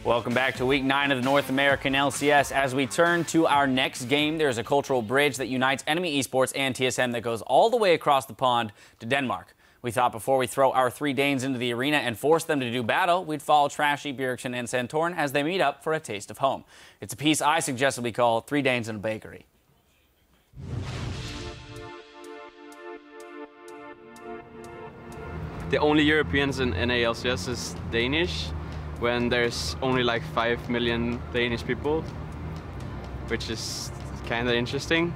Welcome back to Week 9 of the North American LCS. As we turn to our next game, there's a cultural bridge that unites Enemy eSports and TSM that goes all the way across the pond to Denmark. We thought before we throw our 3 Danes into the arena and force them to do battle, we'd follow Trashy, Bjergsen, and Santorin as they meet up for a taste of home. It's a piece I suggested we call 3 Danes in a Bakery. The only Europeans in NA LCS is Danish, when there's only like 5 million Danish people, which is kind of interesting.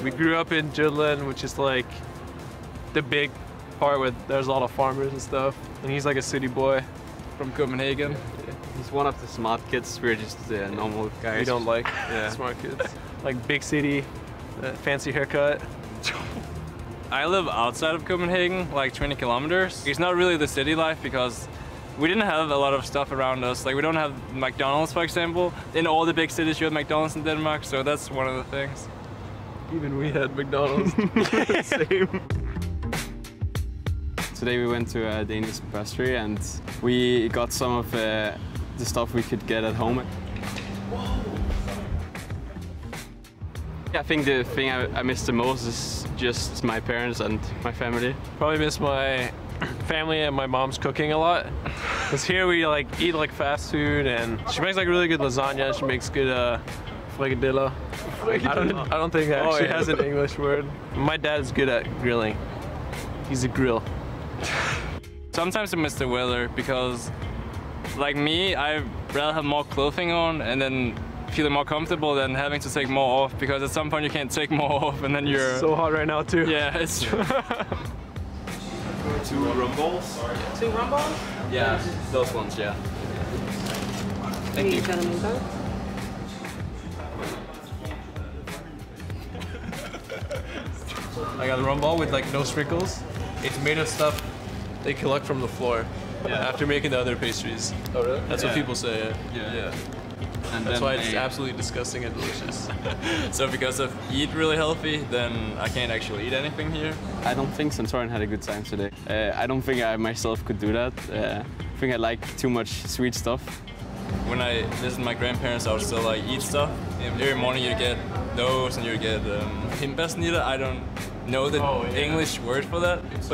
We grew up in Jutland, which is like the big part where there's a lot of farmers and stuff. And he's like a city boy from Copenhagen. He's one of the smart kids. We're just normal guys. We don't like smart kids. Like big city, fancy haircut. I live outside of Copenhagen, like 20 kilometers. It's not really the city life because we didn't have a lot of stuff around us. Like we don't have McDonald's, for example. In all the big cities you have McDonald's in Denmark, so that's one of the things. Even we had McDonald's. Same. Today we went to a Danish pastry and we got some of the stuff we could get at home. I think the thing I miss the most is just my parents and my family. Probably miss my family and my mom's cooking a lot. Because here we like eat like fast food, and she makes like really good lasagna. She makes good frikadella. I don't think that actually has an English word. My dad is good at grilling. He's a grill. Sometimes I miss the weather because, like me, I'd rather have more clothing on and then feeling more comfortable than having to take more off, because at some point you can't take more off and then you're... It's so hot right now too. Yeah, it's true. 2 rum balls? 2 rum balls? Yeah, those ones, yeah. Thank you. I got a rum ball with like no sprinkles. It's made of stuff they collect from the floor after making the other pastries. Oh really? That's what people say. Yeah. And that's why it's absolutely disgusting and delicious. So because I eat really healthy, then I can't actually eat anything here. I don't think Santorin had a good time today. I don't think I myself could do that. I think I like too much sweet stuff. When I visit my grandparents, I would still like eat stuff. Every morning you get those and you get hindbærsnitter. I don't know the English word for that. It's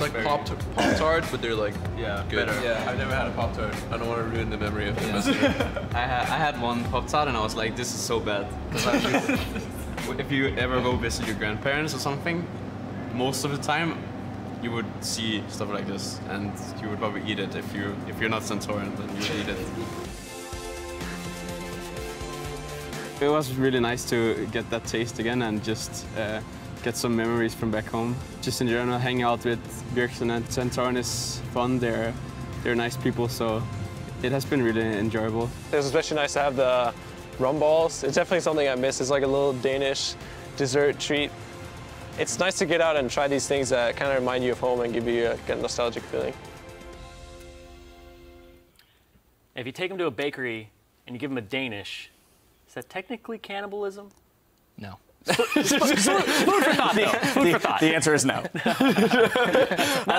like Pop-Tart, but they're like good. Better. Yeah. I've never had a Pop-Tart. I don't want to ruin the memory of them. I had one Pop-Tart and I was like, this is so bad. If you ever go visit your grandparents or something, most of the time you would see stuff like this and you would probably eat it. If you're not Santorin, then you would eat it. It was really nice to get that taste again and just get some memories from back home. Just in general, hanging out with Bjergsen and Santorin is fun. They're nice people, so it has been really enjoyable. It was especially nice to have the rum balls. It's definitely something I miss. It's like a little Danish dessert treat. It's nice to get out and try these things that kind of remind you of home and give you a nostalgic feeling. If you take them to a bakery and you give them a Danish, is that technically cannibalism? No. Food for thought, though. Food for thought. The answer is no. I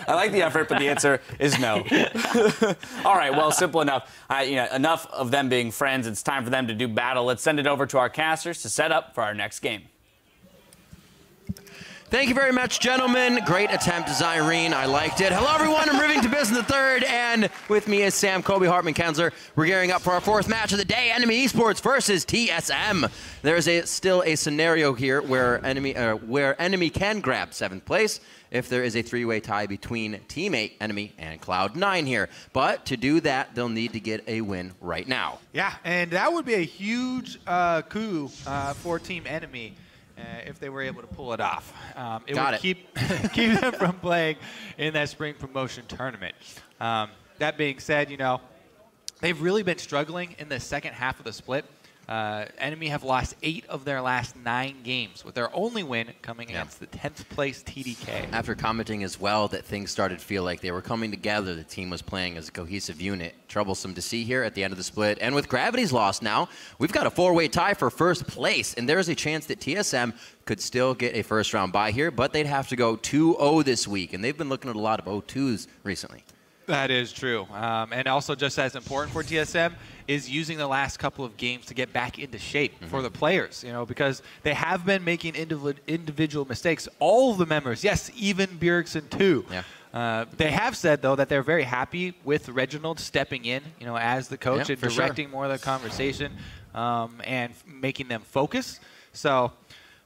like the effort, but the answer is no. All right, well, simple enough. Enough of them being friends. It's time for them to do battle. Let's send it over to our casters to set up for our next game. Thank you very much, gentlemen. Great attempt, Zyrene. I liked it. Hello, everyone. I'm Riving to Biz in the third, and with me is Sam, Kobe, Hartman, Kensler. We're gearing up for our 4th match of the day, Enemy eSports versus TSM. There is still a scenario here where Enemy can grab 7th place if there is a 3-way tie between teammate Enemy and Cloud9 here. But to do that, they'll need to get a win right now. Yeah, and that would be a huge coup for Team Enemy. If they were able to pull it off. It would keep them from playing in that spring promotion tournament. That being said, they've really been struggling in the second half of the split. Enemy have lost 8 of their last 9 games, with their only win coming against the 10th place TDK. After commenting as well that things started to feel like they were coming together, the team was playing as a cohesive unit. Troublesome to see here at the end of the split. And with Gravity's loss now, we've got a 4-way tie for first place, and there's a chance that TSM could still get a first-round bye here, but they'd have to go 2-0 this week, and they've been looking at a lot of 0-2s recently. That is true. And also just as important for TSM is using the last couple of games to get back into shape for the players, you know, because they have been making individual mistakes. All of the members, yes, even Bjergsen too. Yeah. They have said, though, that they're very happy with Reginald stepping in, you know, as the coach and directing more of the conversation and making them focus. So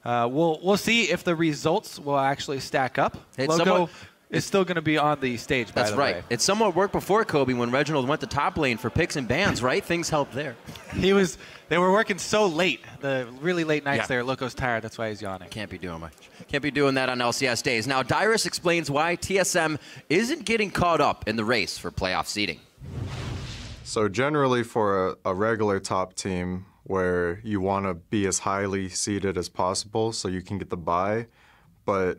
we'll see if the results will actually stack up. Loco is still going to be on the stage, by the way. That's right. It somewhat worked before Kobe when Reginald went to top lane for picks and bans, right? Things helped there. They were working so late, the really late nights there. Loco's tired. That's why he's yawning. Can't be doing much. Can't be doing that on LCS days. Now, Dyrus explains why TSM isn't getting caught up in the race for playoff seeding. So generally for a regular top team where you want to be as highly seeded as possible so you can get the bye, but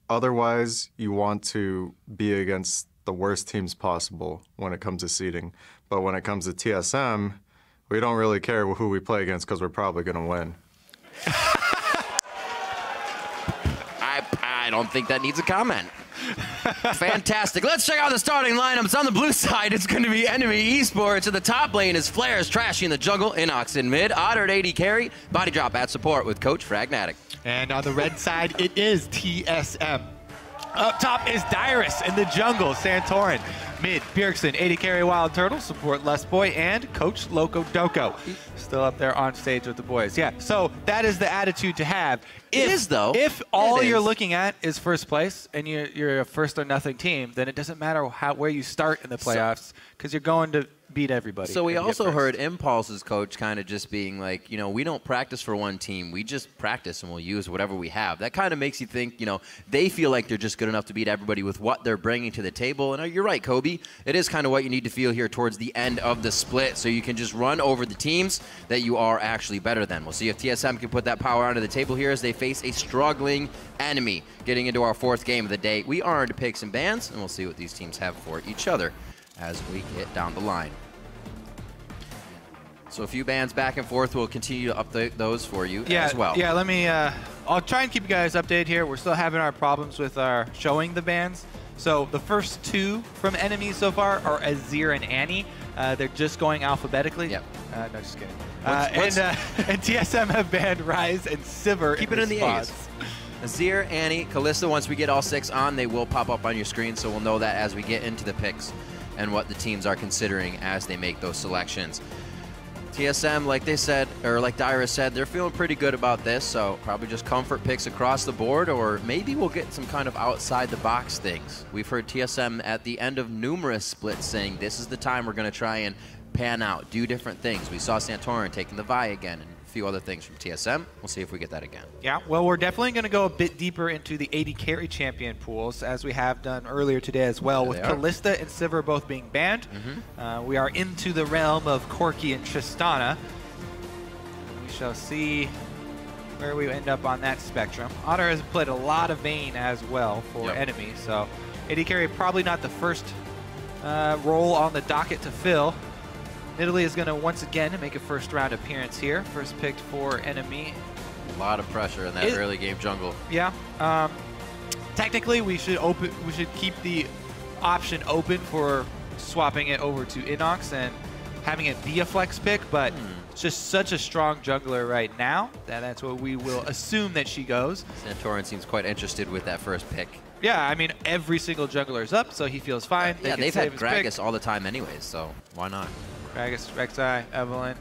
otherwise, you want to be against the worst teams possible when it comes to seeding. But when it comes to TSM, we don't really care who we play against because we're probably going to win. I don't think that needs a comment. Fantastic. Let's check out the starting lineups. On the blue side, it's going to be Enemy eSports. At the top lane is Flares trashing the jungle, Inox in mid, Otter at AD carry, Body Drop at support with Coach Fragmatic. And on the red side, it is TSM. Up top is Dyrus in the jungle, Santorin. Mid, Bjergsen, AD carry Wild Turtle, support Lustboy, and Coach Loco Doko. Still up there on stage with the boys. Yeah, so that is the attitude to have. If all you're looking at is first place and you're a first or nothing team, then it doesn't matter where you start in the playoffs because you're going to beat everybody. So we also heard Impulse's coach kind of just being like, you know, we don't practice for one team. We just practice and we'll use whatever we have. That kind of makes you think, you know, they feel like they're just good enough to beat everybody with what they're bringing to the table. And you're right, Kobe. It is kind of what you need to feel here towards the end of the split so you can just run over the teams that you are actually better than. We'll see if TSM can put that power onto the table here as they face a struggling enemy. Getting into our 4th game of the day, we are into picks and bans, and we'll see what these teams have for each other as we get down the line. So a few bans back and forth. We'll continue to update those for you as well. Yeah, let me, I'll try and keep you guys updated here. We're still having our problems with our showing the bans. So the first 2 from enemies so far are Azir and Annie. They're just going alphabetically. Yep. No, just kidding. And TSM have banned Rise and Sivir. Keep it in the A's. Azir, Annie, Kalista, once we get all 6 on, they will pop up on your screen, so we'll know that as we get into the picks and what the teams are considering as they make those selections. TSM, like they said, or like Dyrus said, they're feeling pretty good about this, so probably just comfort picks across the board, or maybe we'll get some kind of outside-the-box things. We've heard TSM at the end of numerous splits saying this is the time we're going to try and pan out, do different things. We saw Santorin taking the Vi again, and a few other things from TSM. We'll see if we get that again. Yeah, well, we're definitely going to go a bit deeper into the AD carry champion pools, as we have done earlier today as well, with Kalista and Sivir both being banned. We are into the realm of Corki and Tristana. We shall see where we end up on that spectrum. Otter has played a lot of Vayne as well for enemies, so AD carry probably not the first role on the docket to fill. Italy is going to once again make a first-round appearance here. First picked for enemy. A lot of pressure in that early game jungle. Yeah. Technically, we should keep the option open for swapping it over to Inox and having it be a flex pick, but it's just such a strong jungler right now that that's what we will assume that she goes. Santorin seems quite interested with that first pick. Yeah, I mean, every single jungler is up, so he feels fine. Yeah, they've had Gragas all the time anyways, so why not? Gragas, Rek'Sai, Evelynn,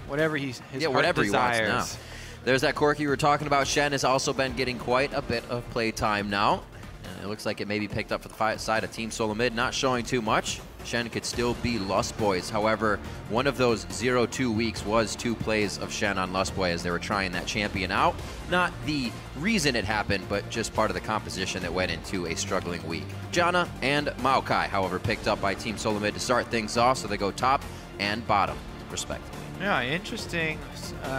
whatever his whatever desires. He wants now. There's that Corki we were talking about. Shen has also been getting quite a bit of play time now. And it looks like it may be picked up for the side of Team SoloMid, not showing too much. Shen could still be Lustboys. However, one of those 0-2 weeks was 2 plays of Shen on Lustboy as they were trying that champion out. Not the reason it happened, but just part of the composition that went into a struggling week. Janna and Maokai, however, picked up by Team SoloMid to start things off, so they go top and bottom, respectively. Yeah, interesting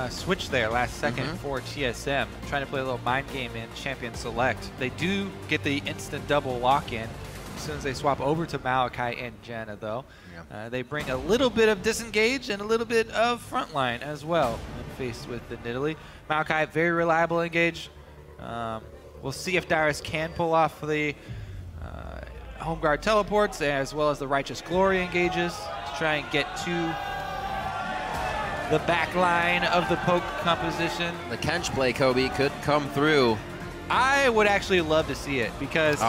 switch there last second for TSM. Trying to play a little mind game in Champion Select. They do get the instant double lock-in as soon as they swap over to Maokai and Janna, though. Yeah. They bring a little bit of disengage and a little bit of frontline as well when faced with the Nidalee. Maokai, very reliable engage. We'll see if Darius can pull off the home guard teleports as well as the Righteous Glory engages to try and get to the back line of the poke composition. The Kench play, Kobe, could come through. I would actually love to see it because...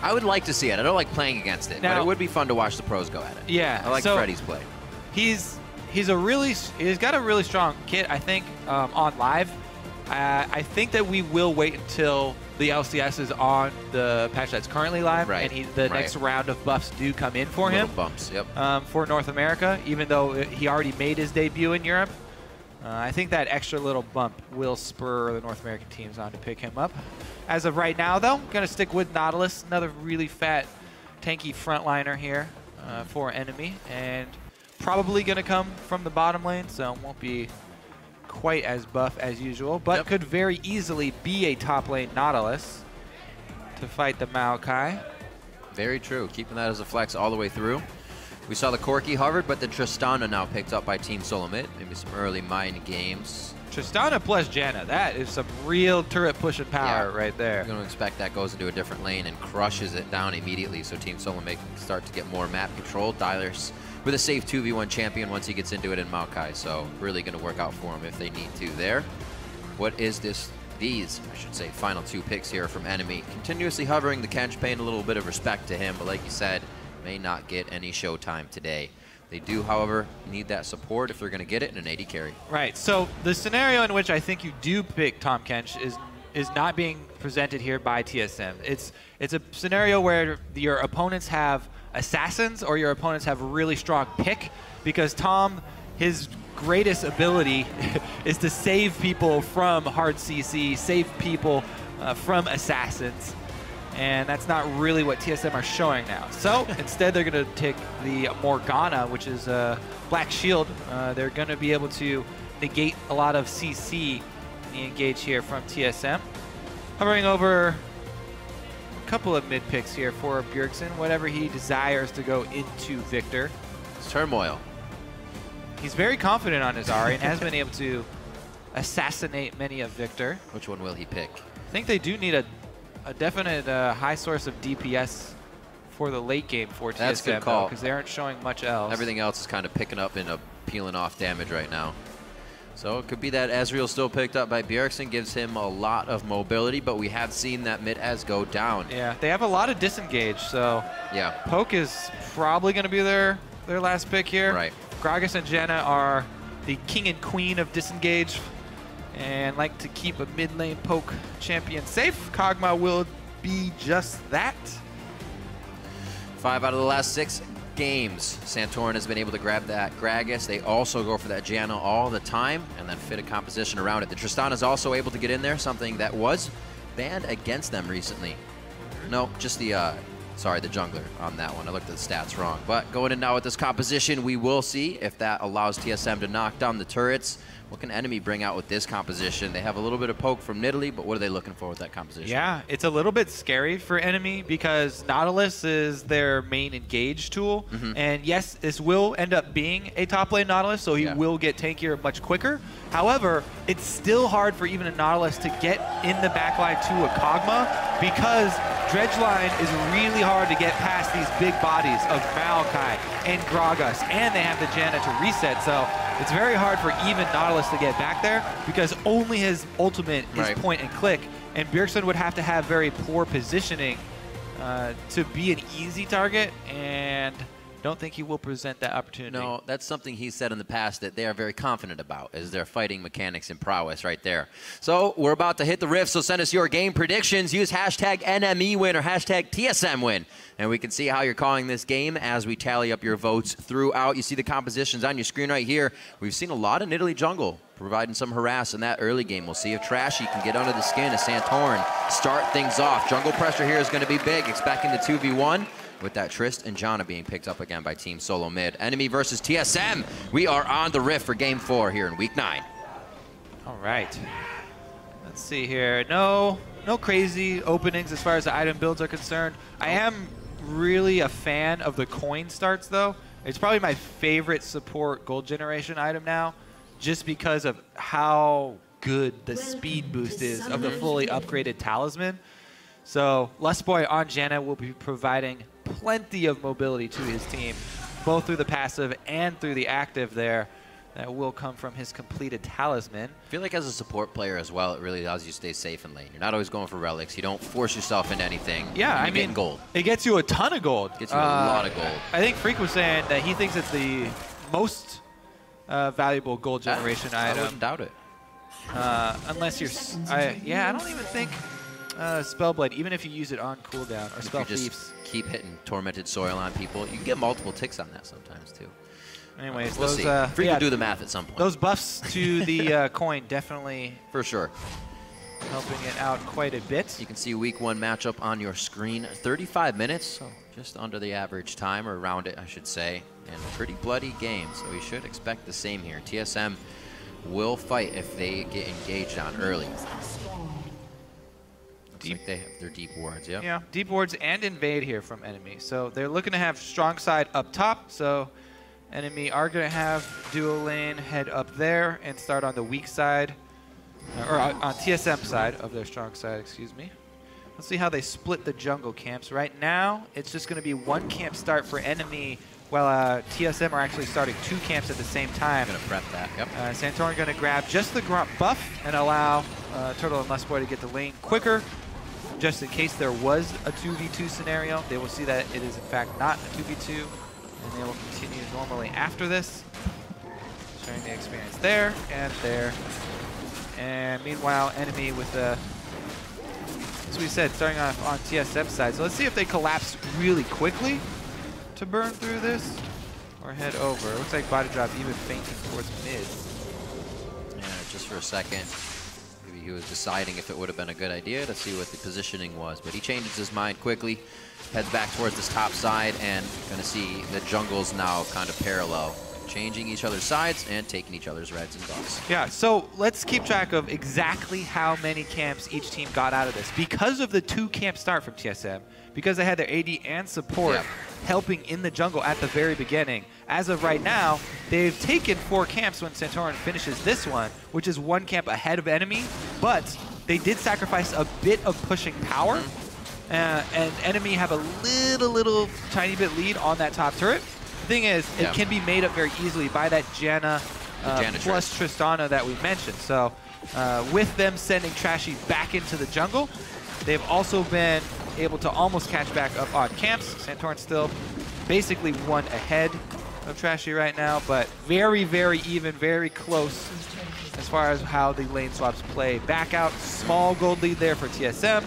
I would like to see it. I don't like playing against it, but it would be fun to watch the pros go at it. Yeah. I like Freddy's play. He's got a really strong kit, I think, on live. I think that we will wait until the LCS is on the patch that's currently live, and the next round of buffs do come in for him. Bumps, yep. For North America, even though he already made his debut in Europe. I think that extra little bump will spur the North American teams on to pick him up. As of right now, though, going to stick with Nautilus, another really fat, tanky frontliner here for enemy, and probably going to come from the bottom lane, so won't be quite as buff as usual, but could very easily be a top lane Nautilus to fight the Maokai. Very true, keeping that as a flex all the way through. We saw the Corki hovered, but the Tristana now picked up by Team SoloMid. Maybe some early mind games. Tristana plus Janna, that is some real turret pushing power right there. You're going to expect that goes into a different lane and crushes it down immediately, so Team SoloMid can start to get more map control. Dylers with a safe 2v1 champion once he gets into it in Maokai, so really going to work out for him if they need to there. What is these, I should say, final two picks here from enemy. Continuously hovering the Kench, paying a little bit of respect to him, but like you said, may not get any showtime today. They do, however, need that support if they're going to get it in an AD carry. Right, so the scenario in which I think you do pick Tahm Kench is not being presented here by TSM. It's a scenario where your opponents have assassins or your opponents have a really strong pick, because Tahm, his greatest ability is to save people from hard CC, save people from assassins. And that's not really what TSM are showing now. So instead, they're going to take the Morgana, which is a black shield. They're going to be able to negate a lot of CC in the engage here from TSM. Hovering over a couple of mid picks here for Bjergsen, whatever he desires to go into Victor. It's Turmoil. He's very confident on his Ahri and has been able to assassinate many of Victor. Which one will he pick? I think they do need a definite high source of DPS for the late game for TSM. That's a good call, because they aren't showing much else. Everything else is kind of picking up and peeling off damage right now. So it could be that Ezreal still picked up by Bjergsen, gives him a lot of mobility, but we have seen that mid-Ez go down. Yeah, they have a lot of disengage, so yeah, Poke is probably going to be their last pick here. Right. Gragas and Janna are the king and queen of disengage and like to keep a mid lane Poke champion safe. Kog'Maw will be just that. 5 out of the last 6 games, Santorin has been able to grab that Gragas. They also go for that Janna all the time and then fit a composition around it. The Tristana is also able to get in there, something that was banned against them recently. No, just the jungler on that one. I looked at the stats wrong. But going in now with this composition, we will see if that allows TSM to knock down the turrets. What can enemy bring out with this composition? They have a little bit of poke from Nidalee, but what are they looking for with that composition? Yeah, it's a little bit scary for enemy because Nautilus is their main engage tool. And yes, this will end up being a top lane Nautilus, so he will get tankier much quicker. However, it's still hard for even a Nautilus to get in the backline to a Kog'Maw because Dredgeline is really hard to get past these big bodies of Maokai and Gragas, and they have the Janna to reset, so it's very hard for even Nautilus to get back there because only his ultimate is point and click, and Bjergsen would have to have very poor positioning to be an easy target, and don't think he will present that opportunity. No, that's something he said in the past that they are very confident about, is their fighting mechanics and prowess right there. So we're about to hit the rift, so send us your game predictions. Use hashtag NMEWin or hashtag TSMWin, and we can see how you're calling this game as we tally up your votes throughout. You see the compositions on your screen right here. We've seen a lot of Nidalee jungle providing some harass in that early game. We'll see if Trashy can get under the skin of Santorin, start things off. Jungle pressure here is going to be big, expecting the 2v1. with that Trist and Janna being picked up again by Team SoloMid. Enemy versus TSM. We are on the Rift for Game 4 here in Week 9. All right. Let's see here. No crazy openings as far as the item builds are concerned. I am really a fan of the coin starts, though. It's probably my favorite support gold generation item now, just because of how good the speed boost is of the fully upgraded talisman. So Lustboy on Janna will be providing plenty of mobility to his team, both through the passive and through the active there. That will come from his completed talisman. I feel like as a support player as well, it really allows you to stay safe in lane. You're not always going for relics. You don't force yourself into anything. Yeah, I mean, gold. It gets you a ton of gold. Gets you a lot of gold. I think Freak was saying that he thinks it's the most valuable gold generation item. I wouldn't doubt it. Unless you're, yeah, I don't even think Spellblade, even if you use it on cooldown, or Spell Thieves. Just keep hitting Tormented Soil on people. You can get multiple ticks on that sometimes too. Anyways, we'll those Freak will do the math at some point. Those buffs to the coin definitely for sure helping it out quite a bit. You can see Week 1 matchup on your screen. 35 minutes, so just under the average time, or around it, I should say. And a pretty bloody game, so we should expect the same here. TSM will fight if they get engaged on early. Looks like they have their deep wards, yeah. Yeah, deep wards and invade here from enemy. So they're looking to have strong side up top, so enemy are going to have dual lane head up there and start on the weak side, or on TSM side of their strong side, excuse me. Let's see how they split the jungle camps. Right now, it's just going to be one camp start for enemy, while TSM are actually starting 2 camps at the same time. Going to prep that, yep. Santorin going to grab just the grunt buff and allow Turtle and Lustboy to get the lane quicker, just in case there was a 2v2 scenario. They will see that it is in fact not a 2v2. And they will continue normally after this, sharing the experience there and there. And meanwhile, enemy with the, as we said, starting off on TSM side. So let's see if they collapse really quickly to burn through this or head over. It looks like body drop even fainting towards mid. Yeah, just for a second. Maybe he was deciding if it would have been a good idea to see what the positioning was, but he changes his mind quickly. Heads back towards this top side, and gonna see the jungles now kind of parallel, changing each other's sides and taking each other's reds and buffs. Yeah, so let's keep track of exactly how many camps each team got out of this. Because of the 2 camp start from TSM, because they had their AD and support helping in the jungle at the very beginning, as of right now, they've taken 4 camps when Santorin finishes this one, which is 1 camp ahead of enemy, but they did sacrifice a bit of pushing power. And enemy have a little tiny bit lead on that top turret. The thing is, it can be made up very easily by that Janna plus Tristana that we mentioned. So with them sending Trashy back into the jungle, they've also been able to almost catch back up on camps. Santorin still basically 1 ahead of Trashy right now, but very even, very close as far as how the lane swaps play. Back out, small gold lead there for TSM.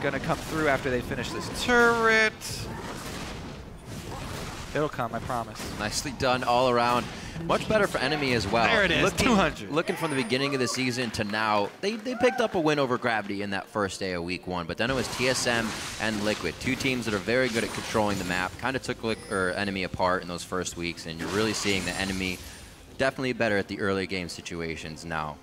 Gonna come through after they finish this turret. It'll come, I promise. Nicely done all around. Much better for enemy as well. There it is, 200. Looking from the beginning of the season to now, they picked up a win over Gravity in that first day of Week 1, but then it was TSM and Liquid, 2 teams that are very good at controlling the map, kind of took enemy apart in those first weeks, and you're really seeing the enemy definitely better at the early game situations now.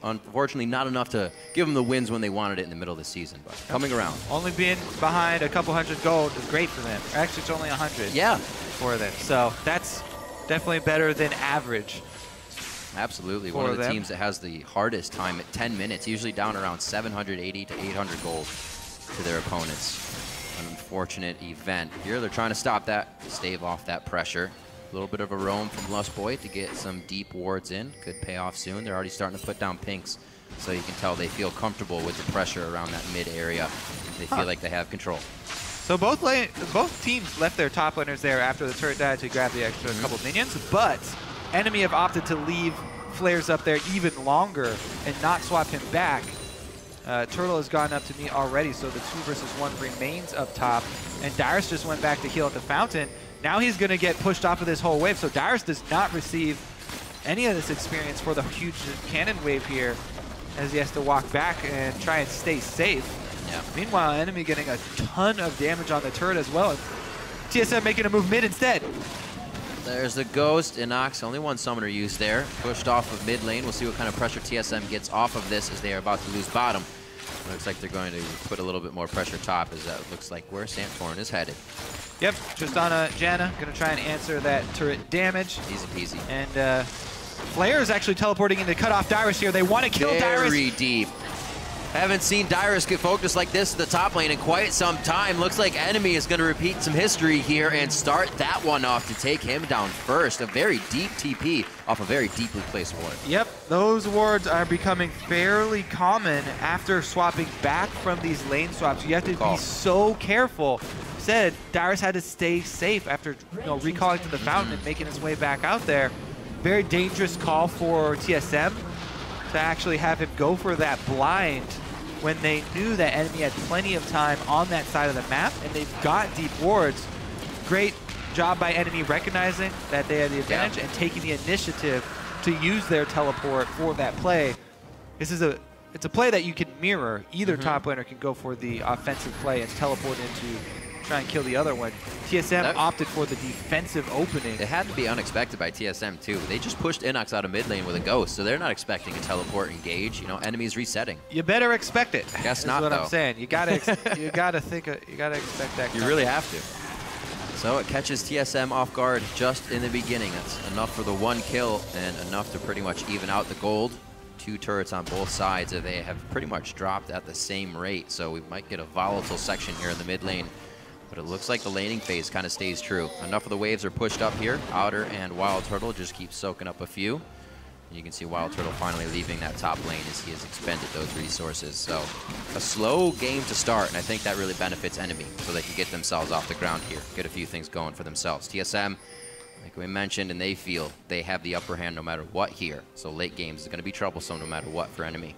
Unfortunately, not enough to give them the wins when they wanted it in the middle of the season, but coming around. Only being behind a couple hundred gold is great for them. Actually, it's only 100 for them. So that's definitely better than average. Absolutely. One of the teams that has the hardest time at 10 minutes, usually down around 780 to 800 gold to their opponents. An unfortunate event. Here they're trying to stop that, stave off that pressure. A little bit of a roam from Lustboy to get some deep wards in. Could pay off soon. They're already starting to put down pinks, so you can tell they feel comfortable with the pressure around that mid area. They feel like they have control. So both teams left their top laners there after the turret died to grab the extra couple minions, but enemy have opted to leave flares up there even longer and not swap him back. Turtle has gone up to me already, so the 2 versus 1 remains up top, and Dyrus just went back to heal at the fountain. Now he's going to get pushed off of this whole wave, so Dyrus does not receive any of this experience for the huge cannon wave here, as he has to walk back and try and stay safe. Yeah. Meanwhile, enemy getting a ton of damage on the turret as well. TSM making a move mid instead. There's the Ghost. Inox, only one summoner used there. Pushed off of mid lane. We'll see what kind of pressure TSM gets off of this as they are about to lose bottom. Looks like they're going to put a little bit more pressure top, as that looks like where Santorin is headed. Yep, just on a Janna. Going to try and answer that turret damage. Easy peasy. And Flare is actually teleporting into cut off Dyrus here. They want to kill Dyrus. Very deep. Haven't seen Dyrus get focused like this in the top lane in quite some time. Looks like enemy is going to repeat some history here and start that one off to take him down first. A very deep TP off a very deeply placed ward. Yep, those wards are becoming fairly common after swapping back from these lane swaps. You have to be so careful. Said Dyrus had to stay safe after recalling to the fountain and making his way back out there. Very dangerous call for TSM to actually have him go for that blind when they knew that enemy had plenty of time on that side of the map, and they've got deep wards. Great job by enemy recognizing that they had the advantage and taking the initiative to use their teleport for that play. It's a play that you can mirror. Either top laner can go for the offensive play and teleport into try and kill the other one. TSM opted for the defensive opening. It had to be unexpected by TSM too. They just pushed Inox out of mid lane with a Ghost, so they're not expecting a teleport engage. You know, enemies resetting. You better expect it. Guess not, what though. I'm saying. You gotta expect that. You really have to. So it catches TSM off guard just in the beginning. That's enough for the one kill and enough to pretty much even out the gold. Two turrets on both sides, and they have pretty much dropped at the same rate. So we might get a volatile section here in the mid lane. But it looks like the laning phase kind of stays true. Enough of the waves are pushed up here. Outer and Wild Turtle just keep soaking up a few. And you can see Wild Turtle finally leaving that top lane as he has expended those resources. So a slow game to start, and I think that really benefits enemy so they can get themselves off the ground here, get a few things going for themselves. TSM, like we mentioned, and they feel they have the upper hand no matter what here. So late games is going to be troublesome no matter what for enemy.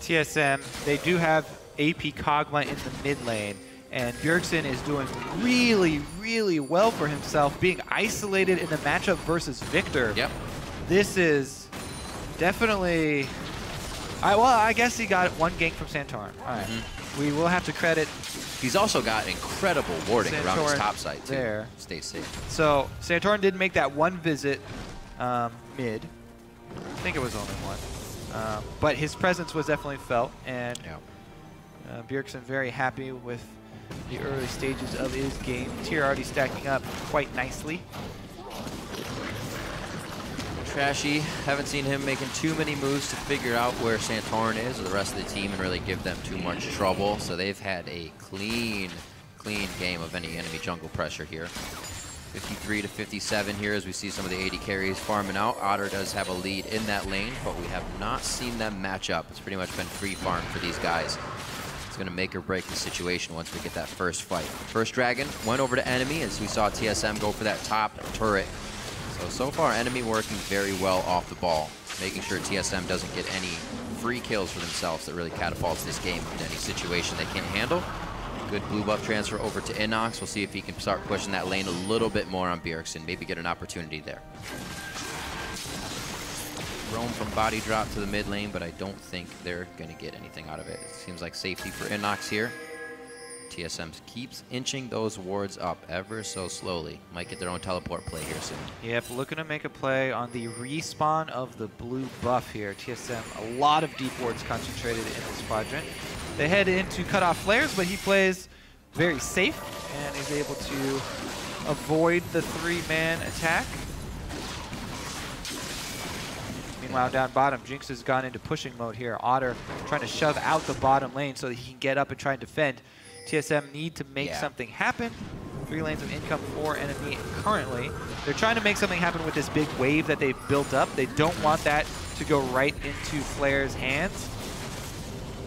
TSM, they do have AP Kog'Maw in the mid lane. And Bjergsen is doing really, really well for himself, being isolated in the matchup versus Victor. Yep. This is definitely... well, I guess he got one gank from Santorin. All right. We will have to credit... He's also got incredible warding Santorin around his top side, too. There. Stay safe. So, Santorin did make that one visit mid. I think it was only one. But his presence was definitely felt, and Bjergsen very happy with the early stages of his game. Tier already stacking up quite nicely. Trashy, haven't seen him making too many moves to figure out where Santorin is or the rest of the team and really give them too much trouble. So they've had a clean game of any enemy jungle pressure here. 53 to 57 here as we see some of the AD carries farming out. Otter does have a lead in that lane, but we have not seen them match up. It's pretty much been free farm for these guys. It's going to make or break the situation once we get that first fight. First dragon went over to enemy as we saw TSM go for that top turret. So far enemy working very well off the ball, making sure TSM doesn't get any free kills for themselves that really catapults this game into any situation they can't handle. Good blue buff transfer over to Inox. We'll see if he can start pushing that lane a little bit more on Bjergsen, maybe get an opportunity there. Roam from body drop to the mid lane, but I don't think they're going to get anything out of it. It seems like safety for Inox here. TSM keeps inching those wards up ever so slowly. Might get their own teleport play here soon. Yep, looking to make a play on the respawn of the blue buff here. TSM, a lot of deep wards concentrated in this quadrant. They head into cut off flares, but he plays very safe and is able to avoid the three-man attack. Meanwhile, down bottom, Jinx has gone into pushing mode here. Otter trying to shove out the bottom lane so that he can get up and try and defend. TSM need to make something happen. 3 lanes of income for enemy currently. They're trying to make something happen with this big wave that they've built up. They don't want that to go right into Flair's hands.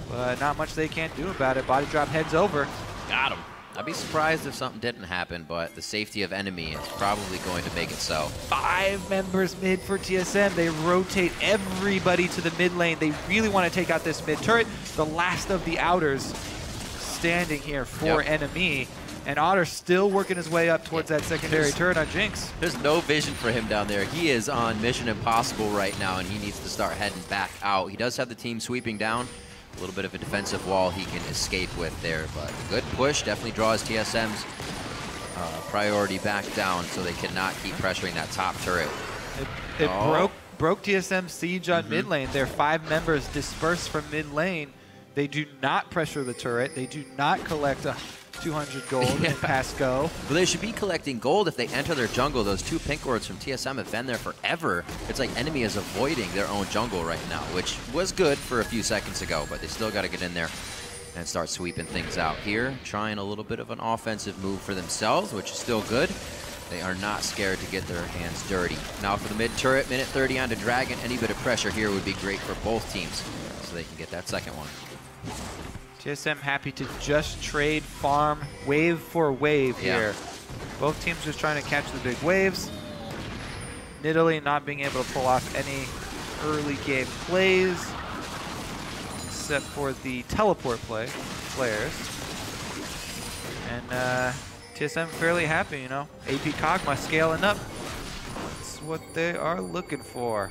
But not much they can do about it. Body drop heads over. Got him. I'd be surprised if something didn't happen, but the safety of enemy is probably going to make it so. 5 members mid for TSM. They rotate everybody to the mid lane. They really want to take out this mid turret. The last of the outers standing here for enemy. And Otter still working his way up towards that secondary turret on Jinx. There's no vision for him down there. He is on Mission Impossible right now, and he needs to start heading back out. He does have the team sweeping down, A little bit of a defensive wall he can escape with there, but a good push definitely draws TSM's priority back down, so they cannot keep pressuring that top turret. It broke TSM's siege on mid lane. Their 5 members dispersed from mid lane. They do not pressure the turret. They do not collect 200 gold and pass go. Well, they should be collecting gold if they enter their jungle. Those 2 pink wards from TSM have been there forever. It's like enemy is avoiding their own jungle right now, which was good for a few seconds ago, but they still got to get in there and start sweeping things out here. Trying a little bit of an offensive move for themselves, which is still good. They are not scared to get their hands dirty. Now for the mid turret, minute 30 onto Dragon. Any bit of pressure here would be great for both teams, so they can get that second one. TSM happy to just trade farm wave for wave here. Both teams just trying to catch the big waves. Nidalee not being able to pull off any early game plays, except for the teleport players. And TSM fairly happy, you know. AP Kog'Maw scaling up. That's what they are looking for.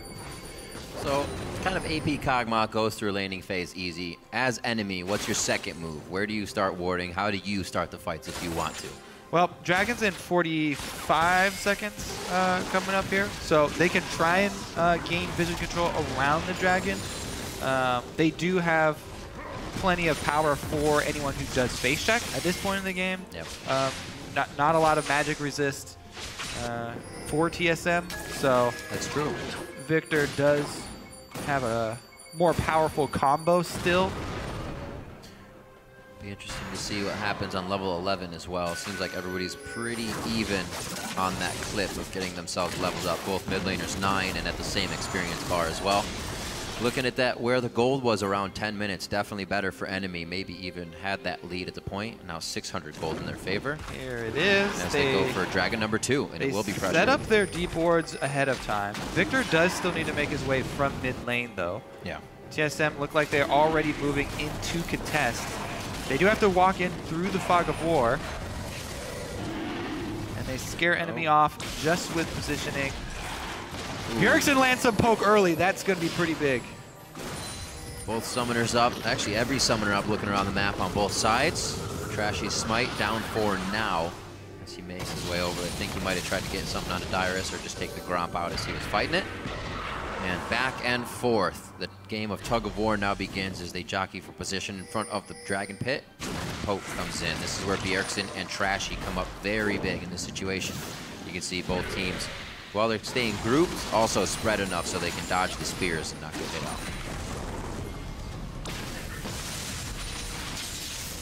So, kind of AP Kog'Maw goes through laning phase easy. As enemy, what's your second move? Where do you start warding? How do you start the fights if you want to? Well, Dragon's in 45 seconds coming up here, so they can try and gain vision control around the Dragon. They do have plenty of power for anyone who does face check at this point in the game. Yep. Not a lot of magic resist for TSM, so that's true. Victor does have a more powerful combo still. Be interesting to see what happens on level 11 as well. Seems like everybody's pretty even on that clip of getting themselves leveled up. Both mid laners 9 and at the same experience bar as well. Looking at that, where the gold was around 10 minutes, definitely better for enemy. Maybe even had that lead at the point. Now 600 gold in their favor. Here it is. As they go for Dragon number 2, and it will be pressured. Set up their deep wards ahead of time. Victor does still need to make his way from mid lane, though. Yeah. TSM look like they're already moving into contest. They do have to walk in through the fog of war. And they scare enemy off just with positioning. Bjergsen lands some poke early. That's going to be pretty big. Both summoners up. Actually, every summoner up looking around the map on both sides. Trashy Smite down 4 now as he makes his way over. I think he might have tried to get something onto Dyrus or just take the Gromp out as he was fighting it. And back and forth. The game of tug of war now begins as they jockey for position in front of the Dragon Pit. Poke comes in. This is where Bjergsen and Trashy come up very big in this situation. You can see both teams, while they're staying grouped, also spread enough so they can dodge the spears and not get hit off.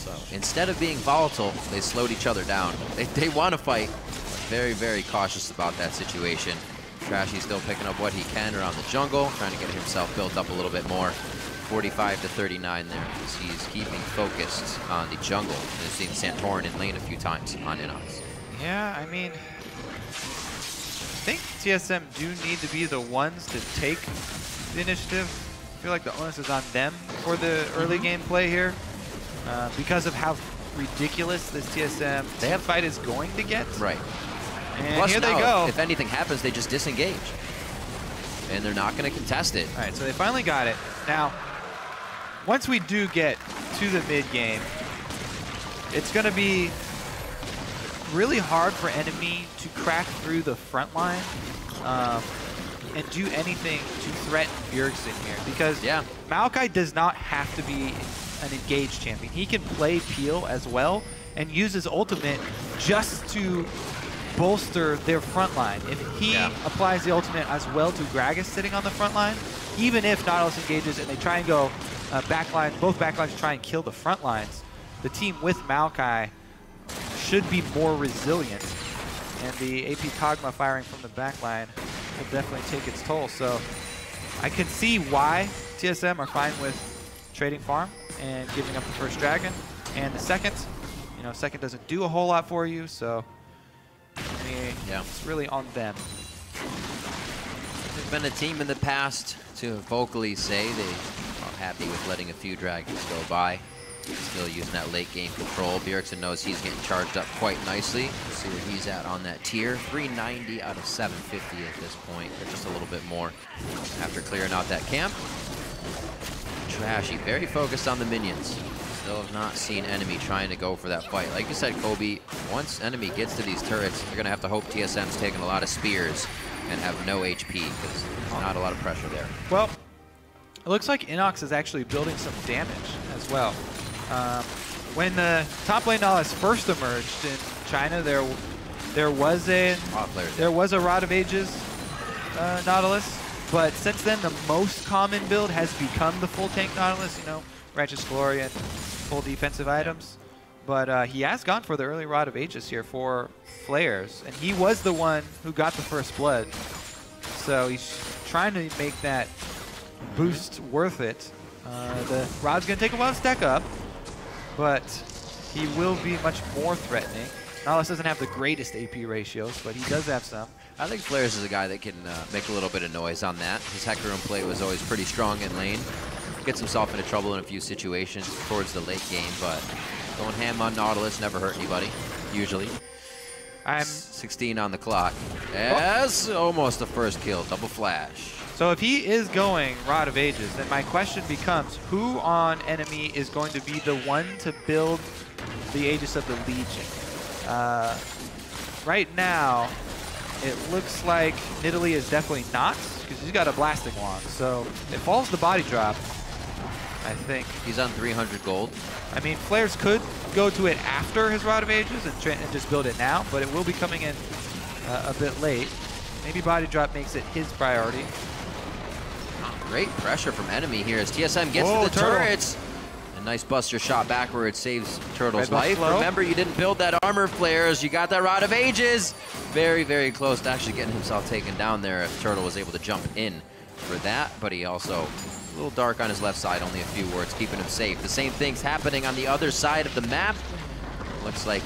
So instead of being volatile, they slowed each other down. They want to fight, but very, very cautious about that situation. Trashy's still picking up what he can around the jungle, trying to get himself built up a little bit more. 45 to 39 there, as he's keeping focused on the jungle. We've seen Santorin in lane a few times on Inox. Yeah, I mean, I think TSM do need to be the ones to take the initiative. I feel like the onus is on them for the early game play here because of how ridiculous this TSM fight is going to get. Right. And plus here now, they go. If anything happens, they just disengage. And they're not going to contest it. All right, so they finally got it. Now, once we do get to the mid game, it's going to be really hard for enemy to crack through the front line and do anything to threaten Bjergsen here. Because Maokai does not have to be an engaged champion. He can play Peel as well and use his ultimate just to bolster their front line. If he applies the ultimate as well to Gragas sitting on the front line, even if Nautilus engages and they try and go backline, both backlines try and kill the front lines, the team with Maokai should be more resilient. And the AP Kog'Maw firing from the backline will definitely take its toll. So I can see why TSM are fine with trading farm and giving up the first dragon. And the second, you know, second doesn't do a whole lot for you, so it's really on them. There's been a team in the past to vocally say they are happy with letting a few dragons go by. Still using that late game control. Bjergsen knows he's getting charged up quite nicely. Let's see where he's at on that tier. 390 out of 750 at this point, or just a little bit more after clearing out that camp. Trashy, very focused on the minions. Still have not seen enemy trying to go for that fight. Like you said, Kobe, once enemy gets to these turrets, they're going to have to hope TSM's taking a lot of spears and have no HP because there's not a lot of pressure there. Well, it looks like Inox is actually building some damage as well. When the top lane Nautilus first emerged in China, there was a Rod of Ages Nautilus, but since then the most common build has become the full tank Nautilus. You know, Righteous Glory and full defensive items. But he has gone for the early Rod of Ages here for Flares, and he was the one who got the first blood. So he's trying to make that boost worth it. The Rod's going to take a while to stack up, but he will be much more threatening. Nautilus doesn't have the greatest AP ratios, but he does have some. I think Flares is a guy that can make a little bit of noise on that. His Hecarim play was always pretty strong in lane. Gets himself into trouble in a few situations towards the late game, but going ham on Nautilus never hurt anybody, usually. 16 on the clock. Yes, almost the first kill, double flash. So if he is going Rod of Ages, then my question becomes, who on enemy is going to be the one to build the Aegis of the Legion? Right now, it looks like Nidalee is definitely not, because he's got a blasting wand. So it falls the body drop, I think. He's on 300 gold. I mean, Flares could go to it after his Rod of Ages and just build it now, but it will be coming in a bit late. Maybe body drop makes it his priority. Great pressure from enemy here as TSM gets to the turrets. A nice buster shot backwards saves Turtle's life. Remember, you didn't build that armor, Flares. You got that Rod of Ages. Very, very close to actually getting himself taken down there if Turtle was able to jump in for that, but he also a little dark on his left side, only a few wards, keeping him safe. The same thing's happening on the other side of the map. Looks like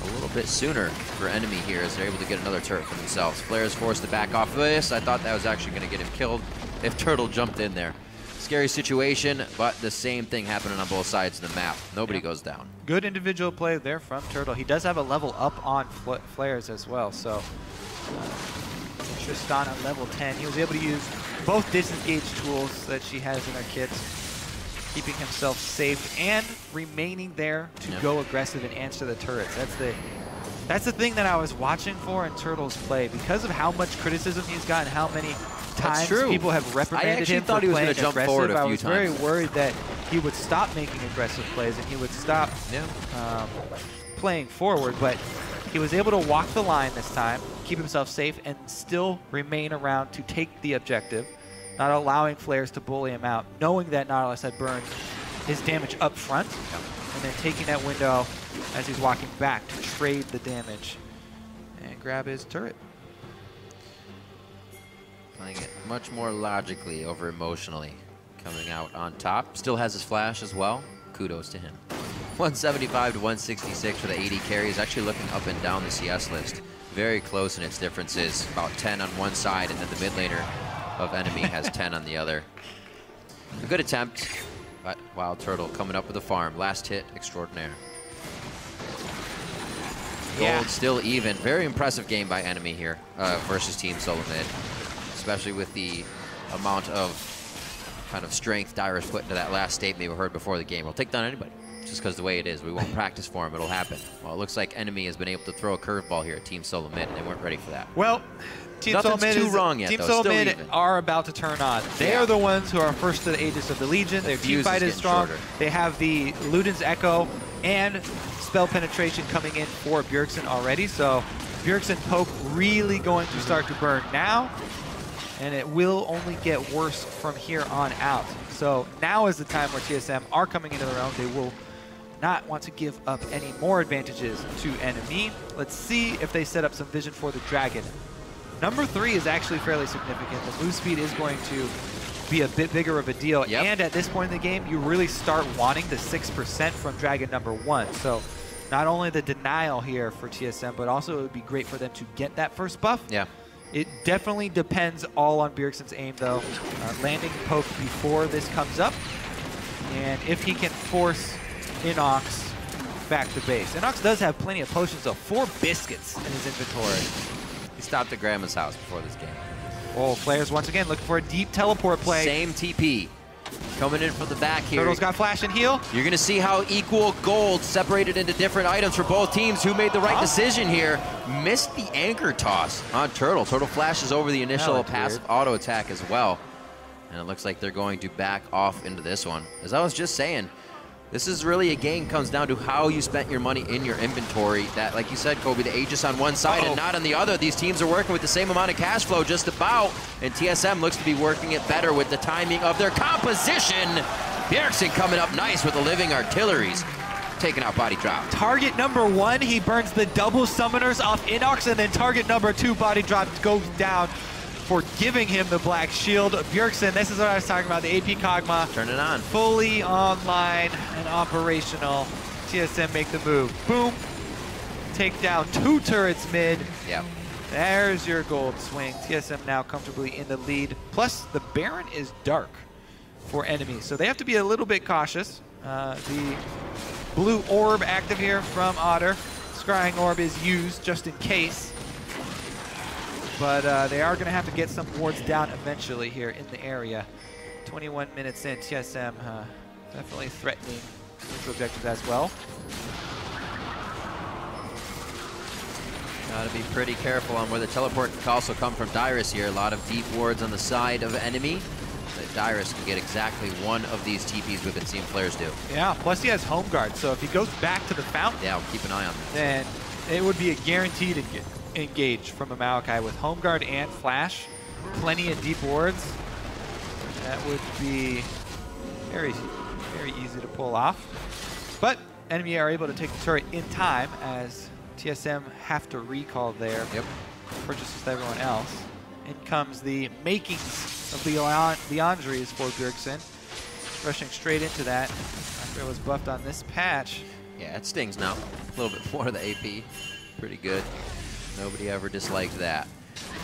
a little bit sooner for enemy here as they're able to get another turret for themselves. Flares forced to back off this. I thought that was actually going to get him killed if Turtle jumped in there. Scary situation, but the same thing happening on both sides of the map. Nobody goes down. Good individual play there from Turtle. He does have a level up on Flares as well, so Tristan at level 10. He was able to use both disengage tools that she has in her kit, keeping himself safe and remaining there to go aggressive and answer the turrets. That's the thing that I was watching for in Turtle's play. Because of how much criticism he's gotten, how many times people have reprimanded him for playing aggressive, I was very worried that he would stop making aggressive plays and he would stop playing forward, but he was able to walk the line this time, keep himself safe, and still remain around to take the objective, not allowing Flares to bully him out, knowing that Nautilus had burned his damage up front, and then taking that window as he's walking back to trade the damage and grab his turret. Playing it much more logically over emotionally, coming out on top. Still has his flash as well. Kudos to him. 175 to 166 for the 80 carries. Actually looking up and down the CS list. Very close in its differences. About 10 on one side, and then the mid laner of enemy has 10 on the other. A good attempt, but Wild Turtle coming up with a farm. Last hit extraordinaire. Gold still even. Very impressive game by enemy here versus Team SoloMid, especially with the amount of kind of strength Dyer's put into that last statement we heard before the game. We'll take down anybody. Just because the way it is, we won't practice for him, it'll happen. Well, it looks like enemy has been able to throw a curveball here at Team SoloMid, and they weren't ready for that. Well, Team SoloMid are about to turn on. They are the ones who are first to the Aegis of the Legion. Their team fight is strong. They have the Luden's Echo and spell penetration coming in for Bjergsen already, so Bjergsen poke really going to start to burn now, and it will only get worse from here on out. So now is the time where TSM are coming into their own. They will not want to give up any more advantages to enemy. Let's see if they set up some vision for the Dragon. Number 3 is actually fairly significant. The move speed is going to be a bit bigger of a deal. And at this point in the game, you really start wanting the 6% from Dragon number 1. So not only the denial here for TSM, but also it would be great for them to get that first buff. It definitely depends all on Bjergsen's aim, though. Landing poke before this comes up. And if he can force Inox back to base. Inox does have plenty of potions, though. 4 biscuits in his inventory. He stopped at Grandma's house before this game. Oh, Flares once again looking for a deep teleport play. Same TP. coming in from the back here. Turtle's got flash and heal. You're going to see how equal gold separated into different items for both teams. Who made the right decision here? Missed the anchor toss on Turtle. Turtle flashes over the initial passive auto attack as well. And it looks like they're going to back off into this one. As I was just saying, this is really a game comes down to how you spent your money in your inventory. That, like you said, Kobe, the Aegis on one side and not on the other. These teams are working with the same amount of cash flow just about, and TSM looks to be working it better with the timing of their composition. Bjergsen coming up nice with the living artilleries, taking out body drop. Target number 1, he burns the double summoners off Inox, and then target number 2, body drop, goes down for giving him the black shield. Bjergsen, this is what I was talking about, the AP Kog'Maw. Turn it on. Fully online and operational. TSM make the move. Boom. Take down 2 turrets mid. Yep. There's your gold swing. TSM now comfortably in the lead. Plus, the Baron is dark for enemies, so they have to be a little bit cautious. The blue orb active here from Otter. Scrying orb is used just in case. But they are going to have to get some wards down eventually here in the area. 21 minutes in, TSM definitely threatening neutral objectives as well. Got to be pretty careful on where the teleport can also come from. Dyrus here. A lot of deep wards on the side of enemy. Dyrus can get exactly one of these TPs we've been seeing players do. Yeah, plus he has home guard, so if he goes back to the fountain, yeah, we'll keep an eye on that. Then it would be a guaranteed engage from a Maokai with home guard and flash. Plenty of deep wards. That would be very, very easy to pull off. But enemy are able to take the turret in time as TSM have to recall there. Yep. Purchases with everyone else. In comes the makings of the Leandries for Bjergsen. Rushing straight into that after it was buffed on this patch. Yeah, it stings now. A little bit more of the AP. Pretty good. Nobody ever disliked that.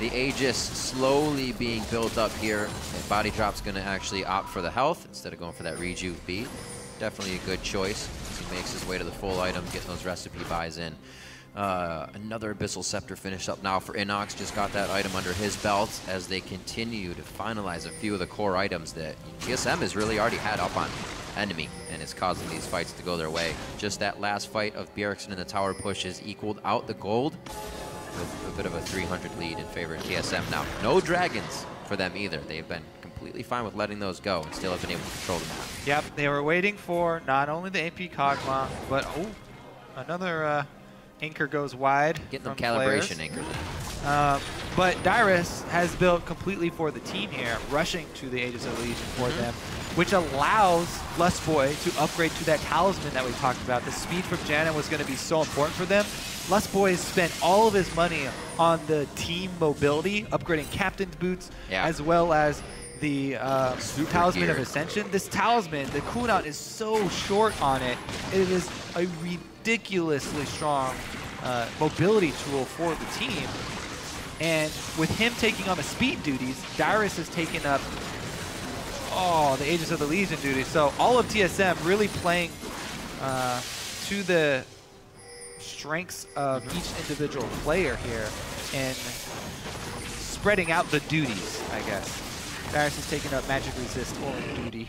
The Aegis slowly being built up here. And body drop's going to actually opt for the health instead of going for that rejuve beat. Definitely a good choice as he makes his way to the full item, getting those recipe buys in. Another Abyssal Scepter finished up now for Inox. Just got that item under his belt as they continue to finalize a few of the core items that TSM has really already had up on enemy, and it's causing these fights to go their way. Just that last fight of Bjergsen and the tower pushes equaled out the gold with a bit of a 300 lead in favor of TSM now. No dragons for them either. They've been completely fine with letting those go and still have been able to control the map. Yep, they were waiting for not only the AP Kog'Maw, but another anchor goes wide. Getting them calibration anchors in. But Dyrus has built completely for the team here, rushing to the Aegis of the Legion for them, which allows Lustboy to upgrade to that talisman that we talked about. The speed from Janna was going to be so important for them. Lustboy has spent all of his money on the team mobility, upgrading captain's boots, as well as the Talisman of Ascension. This talisman, the cooldown is so short on it. It is a ridiculously strong mobility tool for the team. And with him taking on the speed duties, Dyrus has taken up the Aegis of the Legion duties. So all of TSM really playing to the strengths of each individual player here and spreading out the duties, I guess. Dyrus has taken up Magic Resist only duty.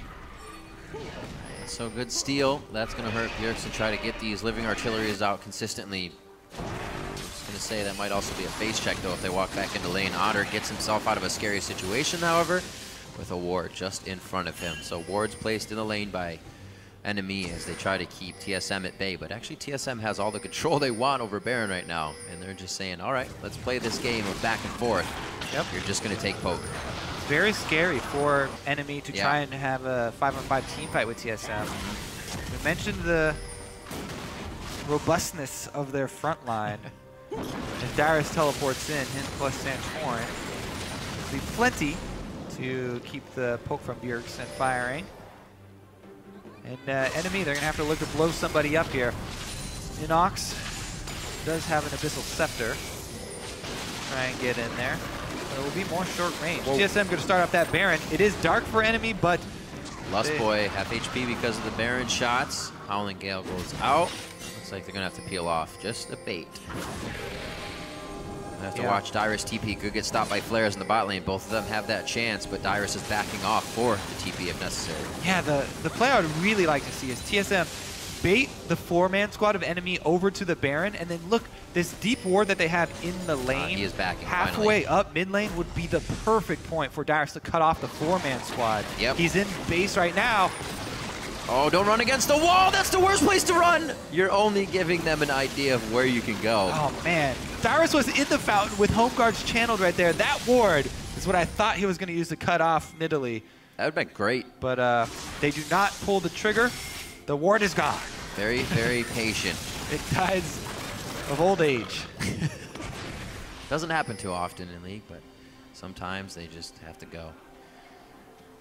So good steal. That's going to hurt Bjergsen. Try to get these living artilleries out consistently. I'm just going to say that might also be a face check, though, if they walk back into lane. Otter gets himself out of a scary situation, however, with a ward just in front of him. So wards placed in the lane by enemy as they try to keep TSM at bay. But actually, TSM has all the control they want over Baron right now. And they're just saying, all right, let's play this game of back and forth. Yep. You're just going to take poke. Very scary for enemy to try and have a 5-on-5 team fight with TSM. We mentioned the robustness of their front line. If Dyrus teleports in, him plus Santorin, there'll be plenty to keep the poke from Bjergsen firing. And enemy, they're going to have to look to blow somebody up here. Inox does have an Abyssal Scepter. Try and get in there. It will be more short range. Whoa. TSM going to start off that Baron. It is dark for enemy, but Lustboy half HP because of the Baron shots. Howling Gale goes out. Looks like they're going to have to peel off just a bait. I have to watch Dyrus TP. Could get stopped by Flares in the bot lane. Both of them have that chance, but Dyrus is backing off for the TP if necessary. Yeah, the play I would really like to see is TSM bait the 4-man squad of enemy over to the Baron, and then look, this deep ward that they have in the lane, he is backing halfway finally. up mid lane would be the perfect point for Dyrus to cut off the 4-man squad. Yep. He's in base right now. Oh, don't run against the wall. That's the worst place to run. You're only giving them an idea of where you can go. Oh, man. Dyrus was in the fountain with home guards channeled right there. That ward is what I thought he was going to use to cut off Nidalee. That would have been great. But they do not pull the trigger. The ward is gone. Very, very patient. It dies of old age. Doesn't happen too often in League, but sometimes they just have to go.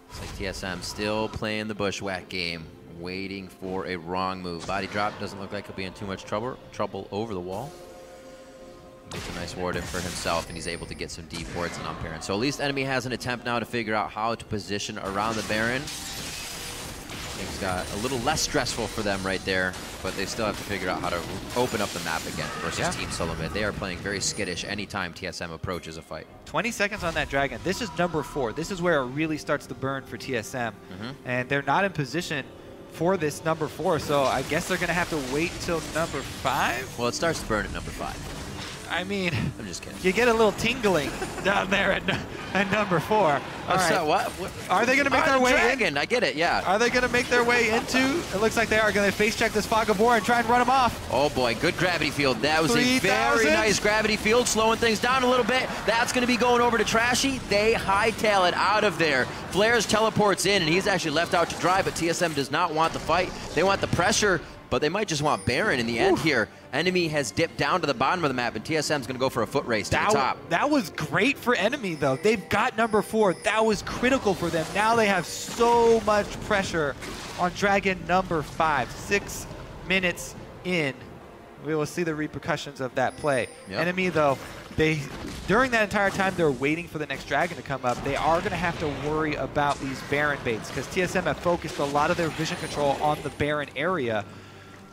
It's like TSM still playing the bushwhack game, waiting for a wrong move. Body drop, doesn't look like he'll be in too much trouble over the wall. Gets a nice ward in for himself, and he's able to get some deep wards and on Baron. So at least enemy has an attempt now to figure out how to position around the Baron. Things got a little less stressful for them right there, but they still have to figure out how to open up the map again versus Team SoloMid. They are playing very skittish anytime TSM approaches a fight. 20 seconds on that dragon. This is number 4. This is where it really starts to burn for TSM. And they're not in position for this number 4, so I guess they're going to have to wait till number 5? Well, it starts to burn at number 5. I mean, I'm just kidding. You get a little tingling down there at number 4. All right. So what? Are they going to make their way dragon? I get it, yeah. Are they going to make their way into? It looks like they are going to face check this Fog of War and try and run him off. Oh boy, good gravity field. That was a very nice gravity field, slowing things down a little bit. That's going to be going over to Trashy. They hightail it out of there. Flares teleports in, and he's actually left out to dry, but TSM does not want the fight. They want the pressure, but they might just want Baron in the end here. Enemy has dipped down to the bottom of the map, and TSM's going to go for a foot race to the top. That was great for enemy, though. They've got number 4. That was critical for them. Now they have so much pressure on Dragon number 5. 6 minutes in. We will see the repercussions of that play. Yep. Enemy, though, during that entire time they're waiting for the next dragon to come up, they are going to have to worry about these Baron baits because TSM have focused a lot of their vision control on the Baron area.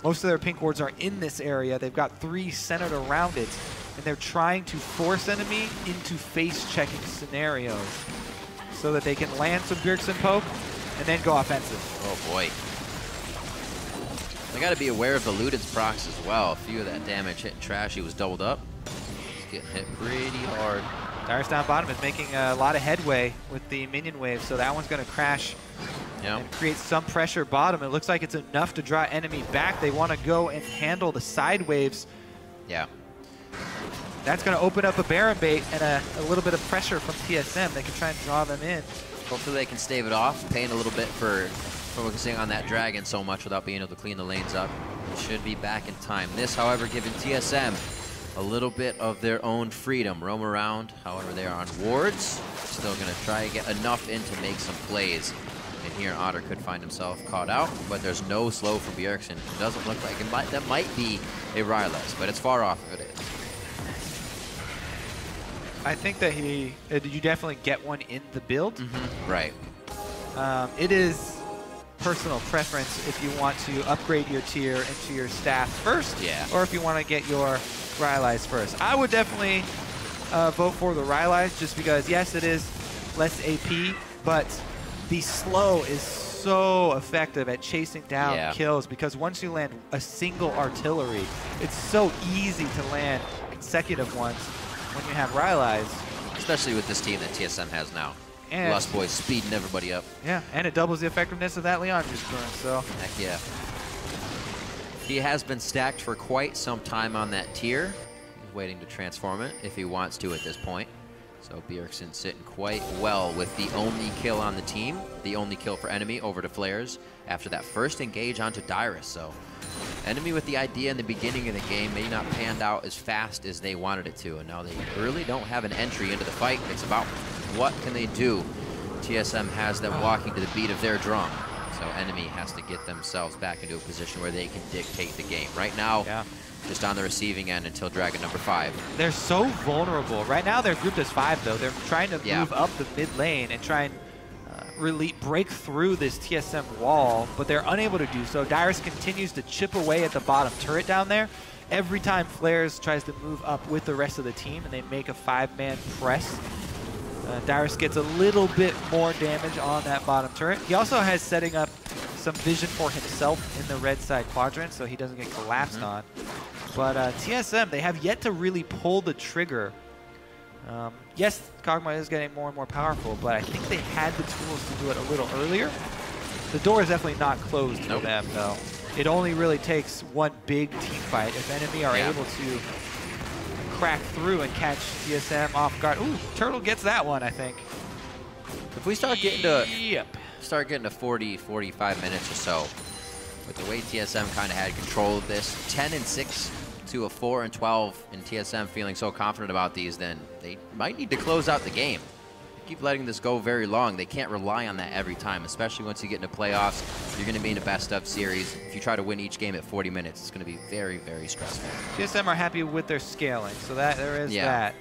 Most of their pink wards are in this area. They've got 3 centered around it, and they're trying to force enemy into face-checking scenarios so that they can land some Bjergsen poke and then go offensive. Oh boy. They got to be aware of the Luden's procs as well. A few of that damage hitting Trashy was doubled up. He's getting hit pretty hard. Dyrus down bottom is making a lot of headway with the minion wave, so that one's going to crash. And create some pressure bottom. It looks like it's enough to draw enemy back. They want to go and handle the side waves. Yeah. That's going to open up a Baron bait and a little bit of pressure from TSM. They can try and draw them in. Hopefully they can stave it off, paying a little bit for focusing on that dragon so much without being able to clean the lanes up. It should be back in time. This, however, giving TSM a little bit of their own freedom. Roam around, however, they are on wards. Still going to try and get enough in to make some plays. And here Otter could find himself caught out, but there's no slow from Bjergsen. It doesn't look like it. That might be a Rylez, but it's far off if it is. I think that you definitely get one in the build. Right. It is personal preference if you want to upgrade your tier into your staff first, or if you want to get your Rylez first. I would definitely vote for the Rylez just because, yes, it is less AP, but the slow is so effective at chasing down kills because once you land a single artillery, it's so easy to land consecutive ones when you have Rylez. Especially with this team that TSM has now. And Lust Boys speeding everybody up. Yeah, and it doubles the effectiveness of that Leon just burn, so. Heck yeah. He has been stacked for quite some time on that tier. He's waiting to transform it if he wants to at this point. So Bjergsen sitting quite well with the only kill on the team, the only kill for enemy over to Flares after that first engage onto Dyrus. So enemy with the idea in the beginning of the game may not panned out as fast as they wanted it to, and now they really don't have an entry into the fight. It's about what can they do. TSM has them walking to the beat of their drum. So enemy has to get themselves back into a position where they can dictate the game. Right now, just on the receiving end until Dragon number 5. They're so vulnerable. Right now they're grouped as 5 though. They're trying to move up the mid lane and try and really break through this TSM wall, but they're unable to do so. Dyrus continues to chip away at the bottom turret down there, every time Flares tries to move up with the rest of the team and they make a 5-man press, Dyrus gets a little bit more damage on that bottom turret. He also has setting up some vision for himself in the red side quadrant so he doesn't get collapsed on. But TSM, they have yet to really pull the trigger. Yes, Kog'Maw is getting more and more powerful, but I think they had the tools to do it a little earlier. The door is definitely not closed for them, though. It only really takes one big team fight. If enemy are able to crack through and catch TSM off guard. Ooh, Turtle gets that one, I think. If we start getting to 40, 45 minutes or so, with the way TSM kind of had control of this, 10-6 to a 4-12, and TSM feeling so confident about these, then they might need to close out the game. Keep letting this go very long. They can't rely on that every time, especially once you get into playoffs. You're going to be in a best-of series. If you try to win each game at 40 minutes, it's going to be very, very stressful. TSM are happy with their scaling, so that there is that.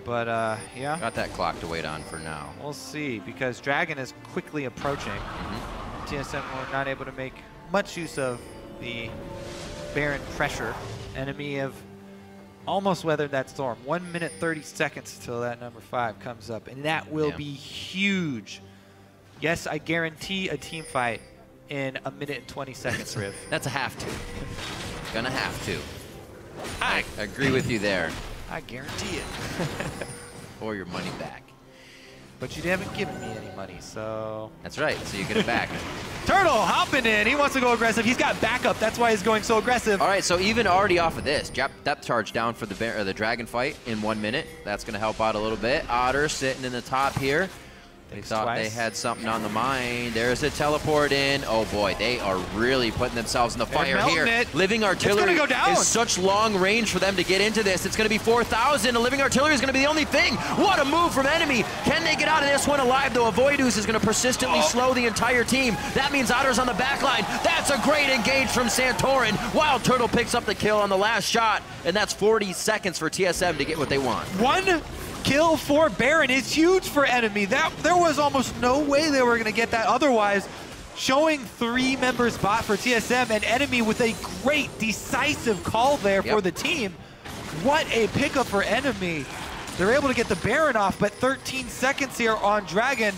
But, yeah. Got that clock to wait on for now. We'll see, because Dragon is quickly approaching. TSM were not able to make much use of the Baron pressure. Enemy have almost weathered that storm. 1 minute 30 seconds till that number 5 comes up, and that will be huge. Yes, I guarantee a team fight in 1 minute and 20 seconds, Riv. That's a have to. Gonna have to. I agree with you there. I guarantee it. Or your money back. But you haven't given me any money, so... That's right, so you get it back. Turtle hopping in. He wants to go aggressive. He's got backup. That's why he's going so aggressive. All right, so even already off of this, depth charge down for the Dragon fight in 1 minute. That's going to help out a little bit. Otter sitting in the top here. They thought they had something on the mind. There's a teleport in. Oh boy, they are really putting themselves in the fire here. Living Artillery is such long range for them to get into this. It's going to be 4,000. A Living Artillery is going to be the only thing. What a move from enemy. Can they get out of this one alive, though? Avoidus is going to persistently slow the entire team. That means Otter's on the back line. That's a great engage from Santorin. Wild Turtle picks up the kill on the last shot, and that's 40 seconds for TSM to get what they want. One kill for Baron is huge for enemy. There was almost no way they were going to get that otherwise. Showing 3 members bot for TSM and enemy with a great decisive call there for the team. What a pickup for enemy. They're able to get the Baron off, but 13 seconds here on Dragon.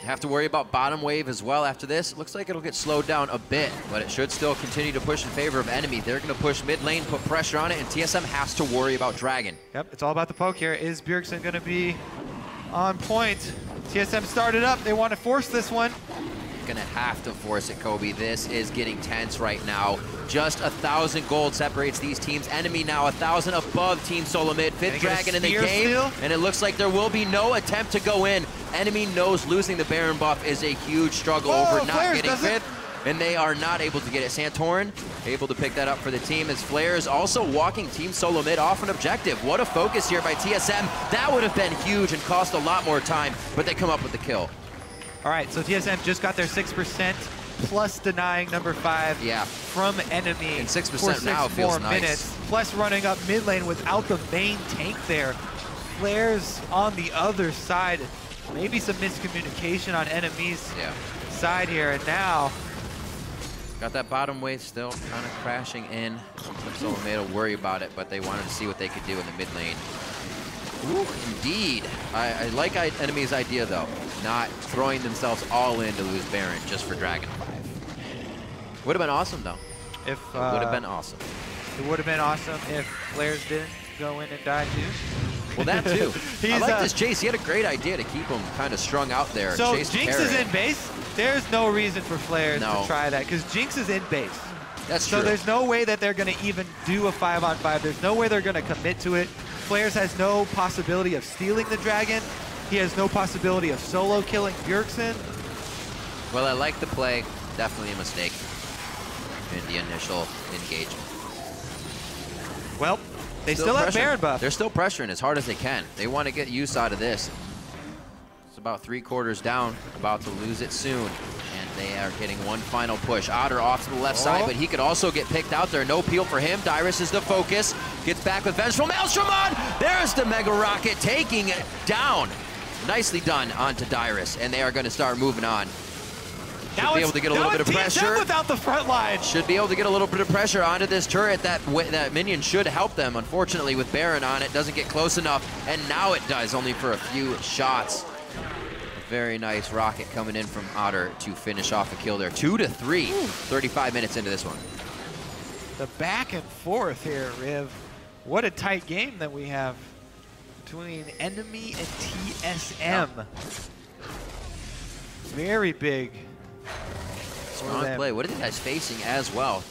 Have to worry about bottom wave as well after this. Looks like it'll get slowed down a bit, but it should still continue to push in favor of enemy. They're going to push mid lane, put pressure on it, and TSM has to worry about Dragon. Yep, it's all about the poke here. Is Bjergsen going to be on point? TSM started up. They want to force this one. Gonna have to force it, Kobe. This is getting tense right now. Just 1,000 gold separates these teams. Enemy now 1,000 above Team SoloMid. 5th Dragon in the game, and it looks like there will be no attempt to go in. Enemy knows losing the Baron buff is a huge struggle over not getting 5th, and they are not able to get it. Santorin able to pick that up for the team as Flares also walking Team SoloMid off an objective. What a focus here by TSM. That would have been huge and cost a lot more time, but they come up with the kill. All right, so TSM just got their 6% plus denying number 5 from enemy. And 6% now feels nice. Minutes, plus running up mid lane without the main tank there. Flares on the other side. Maybe some miscommunication on enemy's side here, and now got that bottom wave still kind of crashing in. SoloMid will worry about it, but they wanted to see what they could do in the mid lane. Ooh, indeed. I like enemy's idea, though. Not throwing themselves all in to lose Baron just for Dragon 5. Would have been awesome, though. Would have been awesome. It would have been awesome if Flares didn't go in and die, too. Well, that, too. I like this chase. He had a great idea to keep him kind of strung out there. So Jinx is in base. There's no reason for Flares to try that, because Jinx is in base. That's true. So there's no way that they're going to even do a 5-on-5. There's no way they're going to commit to it. Flares has no possibility of stealing the Dragon. He has no possibility of solo killing Bjergsen. Well, I like the play. Definitely a mistake in the initial engagement. Well, they still have Baron buff. They're still pressuring as hard as they can. They want to get use out of this. It's about 3/4 down, about to lose it soon. And they are getting one final push. Otter off to the left side, but he could also get picked out there. No peel for him. Dyrus is the focus. Gets back with Vengeful Maelstrom on. There's the Mega Rocket taking it down. Nicely done onto Dyrus, and they are going to start moving on. Should be able to get a little bit of pressure. Without the front line. Should be able to get a little bit of pressure onto this turret. That minion should help them. Unfortunately, with Baron on it, doesn't get close enough, and now it does, only for a few shots. A very nice rocket coming in from Otter to finish off a kill there. 2-3, 35 minutes into this one. The back and forth here, Riv. What a tight game that we have between Enemy and TSM. Yeah. Very big. Strong play. What are the guys facing as well?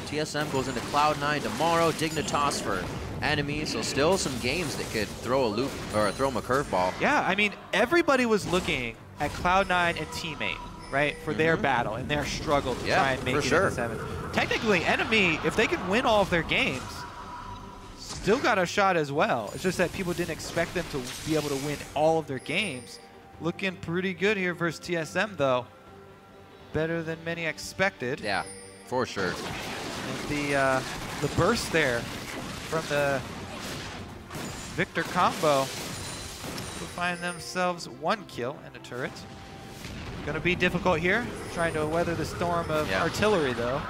TSM goes into Cloud9 tomorrow. Dignitas for Enemy. So still some games that could throw a loop or throw them a curveball. Yeah, I mean, everybody was looking at Cloud9 and Teammate, right, for their battle and their struggle to try and make it into 7. Technically, Enemy, if they can win all of their games, still got a shot as well. It's just that people didn't expect them to be able to win all of their games. Looking pretty good here versus TSM, though. Better than many expected. Yeah, for sure. And the burst there from the Victor combo will find themselves 1 kill in the turret. Gonna be difficult here, trying to weather the storm of artillery, though.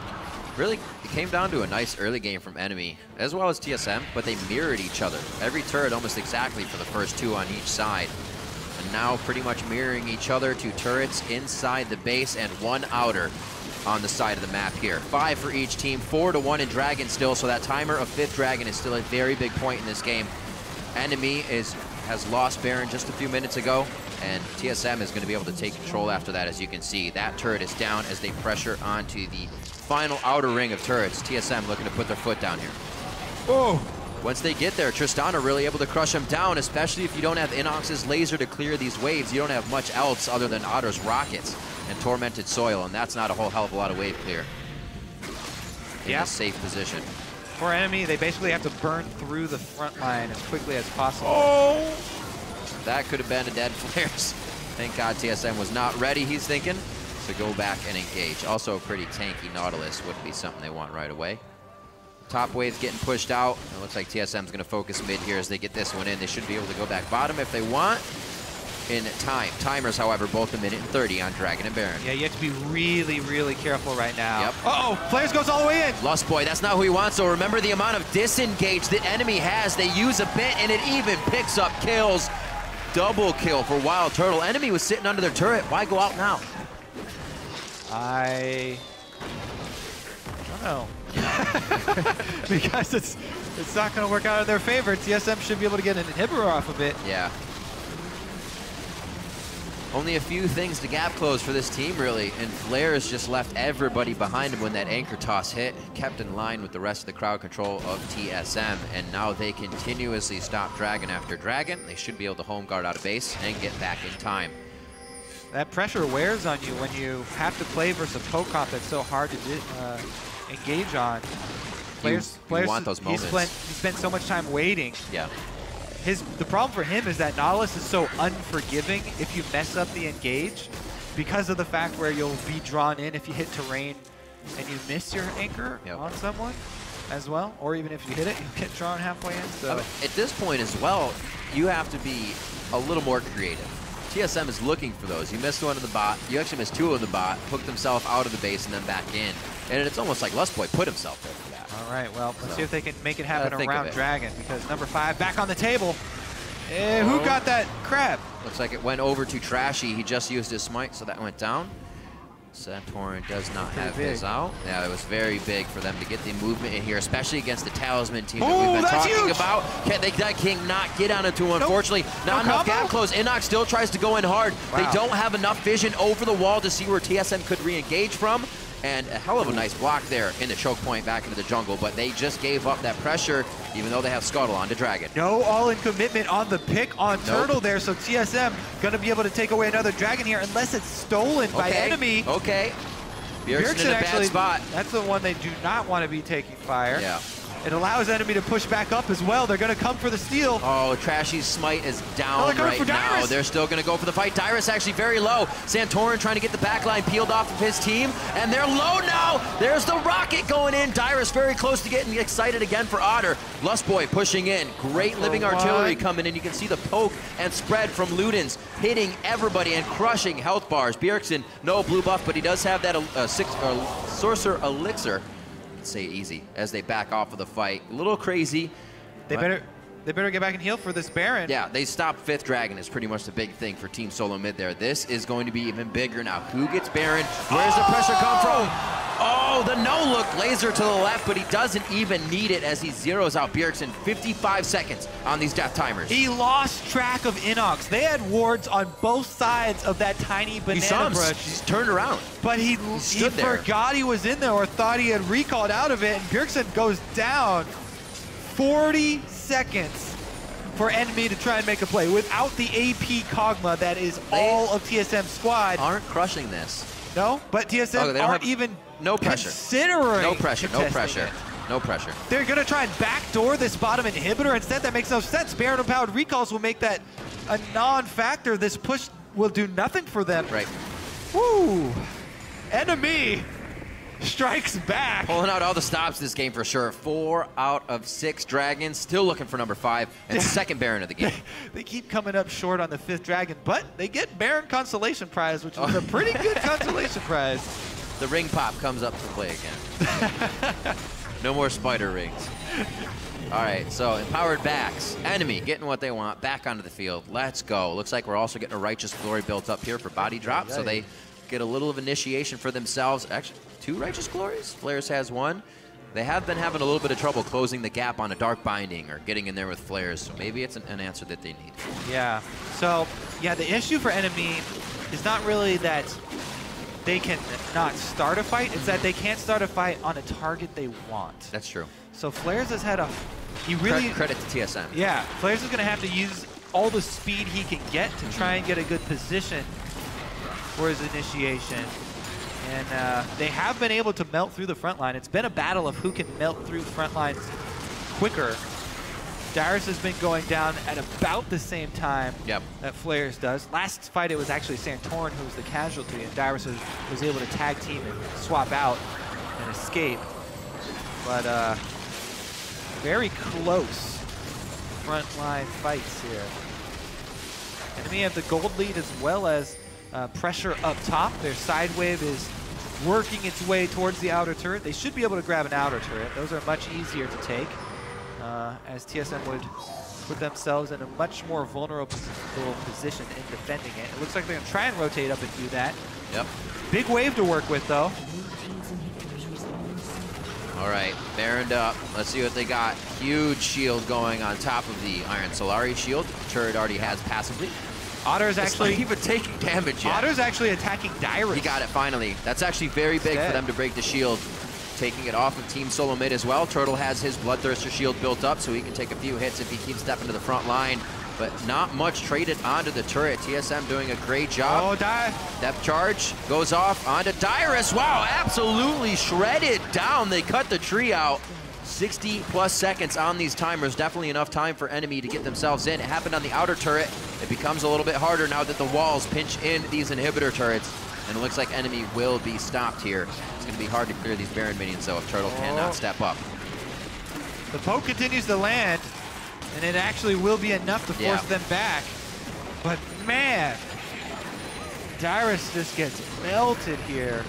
Really, it came down to a nice early game from Enemy, as well as TSM, but they mirrored each other. Every turret almost exactly for the first 2 on each side. And now pretty much mirroring each other, 2 turrets inside the base and 1 outer on the side of the map here. 5 for each team, 4-1 in Dragon still, so that timer of 5th Dragon is still a very big point in this game. Enemy has lost Baron just a few minutes ago, and TSM is going to be able to take control after that. As you can see, that turret is down as they pressure onto the final outer ring of turrets. TSM looking to put their foot down here. Oh! Once they get there, Tristana really able to crush them down, especially if you don't have Inox's laser to clear these waves. You don't have much else other than Otter's rockets and Tormented Soil, and that's not a whole hell of a lot of wave clear in a safe position. For Enemy, they basically have to burn through the front line as quickly as possible. Oh! That could have been a dead flares. Thank God TSM was not ready, he's thinking, to go back and engage. Also a pretty tanky Nautilus would be something they want right away. Top wave's getting pushed out. It looks like TSM's going to focus mid here as they get this one in. They should be able to go back bottom if they want in time. Timers, however, both 1 minute and 30 on Dragon and Baron. Yeah, you have to be really, really careful right now. Yep. Uh-oh, Flares goes all the way in. Lustboy, that's not who he wants, so remember the amount of disengage that Enemy has. They use a bit, and it even picks up kills. Double kill for Wild Turtle. Enemy was sitting under their turret. Why go out now? I don't know. Because it's not going to work out in their favor. TSM should be able to get an inhibitor off of it. Yeah. Only a few things to gap close for this team, really, and Flares just left everybody behind him when that anchor toss hit, kept in line with the rest of the crowd control of TSM, and now they continuously stop Dragon after Dragon. They should be able to home guard out of base and get back in time. That pressure wears on you when you have to play versus a co-comp that's so hard to engage on. Players want those moments. He spent so much time waiting. Yeah. The problem for him is that Nautilus is so unforgiving if you mess up the engage because of the fact where you'll be drawn in if you hit terrain and you miss your anchor on someone as well, or even if you hit it, you get drawn halfway in. So I mean, at this point as well, you have to be a little more creative. TSM is looking for those. You missed one in the bot. You actually missed 2 in the bot, hooked himself out of the base and then back in. And it's almost like Lustboy put himself there for that. All right, well, let's see if they can make it happen around Dragon, because number 5 back on the table. Who got that crab? Looks like it went over to Trashy. He just used his smite, so that went down. Santorin does not have his out. Yeah, it was very big for them to get the movement in here, especially against the Talisman team that we've been talking about. They cannot get on it to him, unfortunately. Not enough gap close. Inox still tries to go in hard. They don't have enough vision over the wall to see where TSM could re-engage from. And a hell of a nice block there in the choke point back into the jungle, but they just gave up that pressure, even though they have Scuttle on to Dragon. No all-in commitment on the pick on Turtle there, so TSM gonna be able to take away another Dragon here, unless it's stolen by Enemy. Okay. Bjergsen in a bad spot. That's the one they do not want to be taking fire. Yeah. It allows enemy to push back up as well. They're going to come for the steal. Oh, Trashy's smite is down they're right for now. Dyrus. They're still going to go for the fight. Dyrus actually very low. Santorin trying to get the backline peeled off of his team, and they're low now. There's the rocket going in. Dyrus very close to getting excited again for Otter. Lustboy pushing in. Great living artillery coming in. You can see the poke and spread from Ludens hitting everybody and crushing health bars. Bjergsen, no blue buff, but he does have that Sorcerer Elixir. Say easy as they back off of the fight. A little crazy. They better get back and heal for this Baron. Yeah, they stopped 5th Dragon is pretty much the big thing for Team SoloMid there. This is going to be even bigger now. Who gets Baron? Where's the pressure come from? Oh, the no-look laser to the left, but he doesn't even need it as he zeroes out Bjergsen. 55 seconds on these death timers. He lost track of Inox. They had wards on both sides of that tiny banana brush. He's turned around. But he forgot he was in there or thought he had recalled out of it, and Bjergsen goes down. 40 seconds for enemy to try and make a play. Without the AP Kog'Maw, that is all of TSM's squad. Aren't crushing this. No, but TSM aren't even no pressure. Considering no pressure, no pressure. It. No pressure. They're going to try and backdoor this bottom inhibitor. Instead, that makes no sense. Baron-powered recalls will make that a non-factor. This push will do nothing for them. Right. Woo! Enemy strikes back. Pulling out all the stops this game for sure. 4 out of 6 dragons. Still looking for number 5 and second Baron of the game. They keep coming up short on the 5th dragon, but they get Baron Consolation Prize, which is a pretty good consolation prize. The ring pop comes up to play again. No more spider rings. All right, so empowered backs. Enemy getting what they want, back onto the field. Let's go. Looks like we're also getting a Righteous Glory built up here for body drop, so they get a little of initiation for themselves. Actually, 2 Righteous Glories. Flares has 1. They have been having a little bit of trouble closing the gap on a Dark Binding or getting in there with Flares, so maybe it's an answer that they need. Yeah, so, yeah, the issue for enemy is not really that they can not start a fight, it's that they can't start a fight on a target they want. That's true. So Flares has had Credit to TSM. Yeah, Flares is going to have to use all the speed he can get to try and get a good position for his initiation. And they have been able to melt through the front line. It's been a battle of who can melt through front lines quicker. Dyrus has been going down at about the same time that Flares does. Last fight, it was actually Santorin who was the casualty, and Dyrus was able to tag team and swap out and escape. But very close front line fights here. Enemy have the gold lead as well as pressure up top. Their side wave is working its way towards the outer turret. They should be able to grab an outer turret. Those are much easier to take, as TSM would put themselves in a much more vulnerable position in defending it. It looks like they're going to try and rotate up and do that. Yep. Big wave to work with, though. All right, Baroned up. Let's see what they got. Huge shield going on top of the Iron Solari shield. Turret already has passively. Otter's actually not even taking damage yet. Otter's actually attacking Dyrus. He got it finally. That's actually very big for them to break the shield. Taking it off of Team SoloMid as well. Turtle has his Bloodthirster shield built up so he can take a few hits if he keeps stepping to the front line. But not much traded onto the turret. TSM doing a great job. Oh, Depth charge goes off onto Dyrus. Wow, absolutely shredded down. They cut the tree out. 60+ seconds on these timers. Definitely enough time for enemy to get themselves in. It happened on the outer turret. It becomes a little bit harder now that the walls pinch in these inhibitor turrets. And it looks like enemy will be stopped here. It's going to be hard to clear these Baron minions, though, if Turtle cannot step up. The poke continues to land, and it actually will be enough to force them back. But man, Dyrus just gets melted here.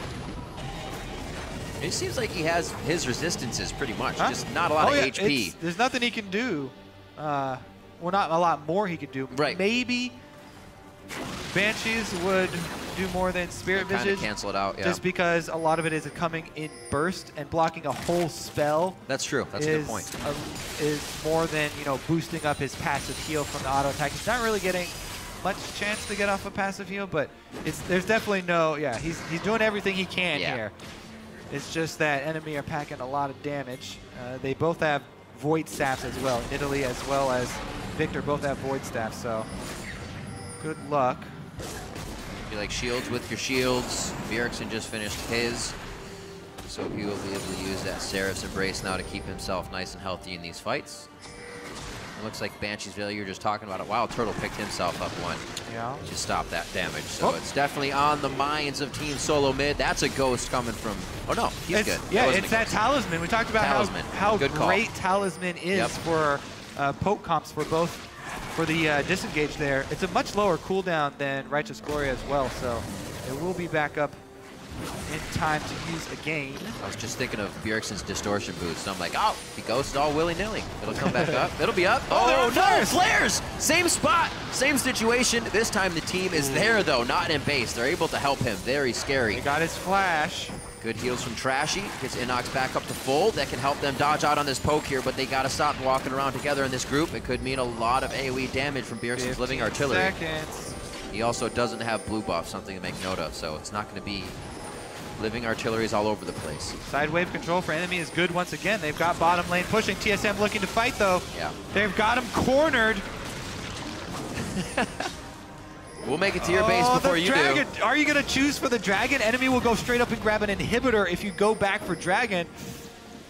It seems like he has his resistances pretty much, just not a lot of HP. There's nothing he can do. Well, not a lot more he could do. Right. Maybe Banshees would do more than Spirit Visage. Kind of cancel it out, Just because a lot of it is coming in burst, and blocking a whole spell. That's true. That's a good point. Is more than, you know, boosting up his passive heal from the auto attack. He's not really getting much chance to get off a passive heal, but there's definitely no, he's doing everything he can here. It's just that enemy are packing a lot of damage. They both have Void Staffs as well. Italy as well as Victor both have Void Staffs, so good luck. You like shields with your shields. Bjergsen just finished his. so he will be able to use that Seraph's Embrace now to keep himself nice and healthy in these fights. It looks like Banshee's Veil, you're just talking about it. Wow, Turtle picked himself up one. Yeah. To stop that damage. So it's definitely on the minds of Team SoloMid. That's a ghost coming from, oh no, he's good. Yeah, it's that Talisman. We talked about how great Talisman is for poke comps for the disengage there. It's a much lower cooldown than Righteous Glory as well, so it will be back up in time to use again. I was just thinking of Bjergsen's distortion boost. So I'm like, oh, he goes all willy-nilly. It'll come back up. It'll be up. Oh, no, flares! Same spot, same situation. This time the team is there, though, not in base. They're able to help him. Very scary. He got his flash. Good heals from Trashy. Gets Inox back up to full. That can help them dodge out on this poke here, but they got to stop walking around together in this group. It could mean a lot of AoE damage from Bjergsen's Living Artillery. Seconds. He also doesn't have blue buff, something to make note of, so it's not going to be Living Artillery is all over the place. Side wave control for enemy is good once again. They've got bottom lane pushing. TSM looking to fight, though. Yeah. They've got him cornered. We'll make it to your base before you do. Are you going to choose for the Dragon? Enemy will go straight up and grab an inhibitor if you go back for Dragon.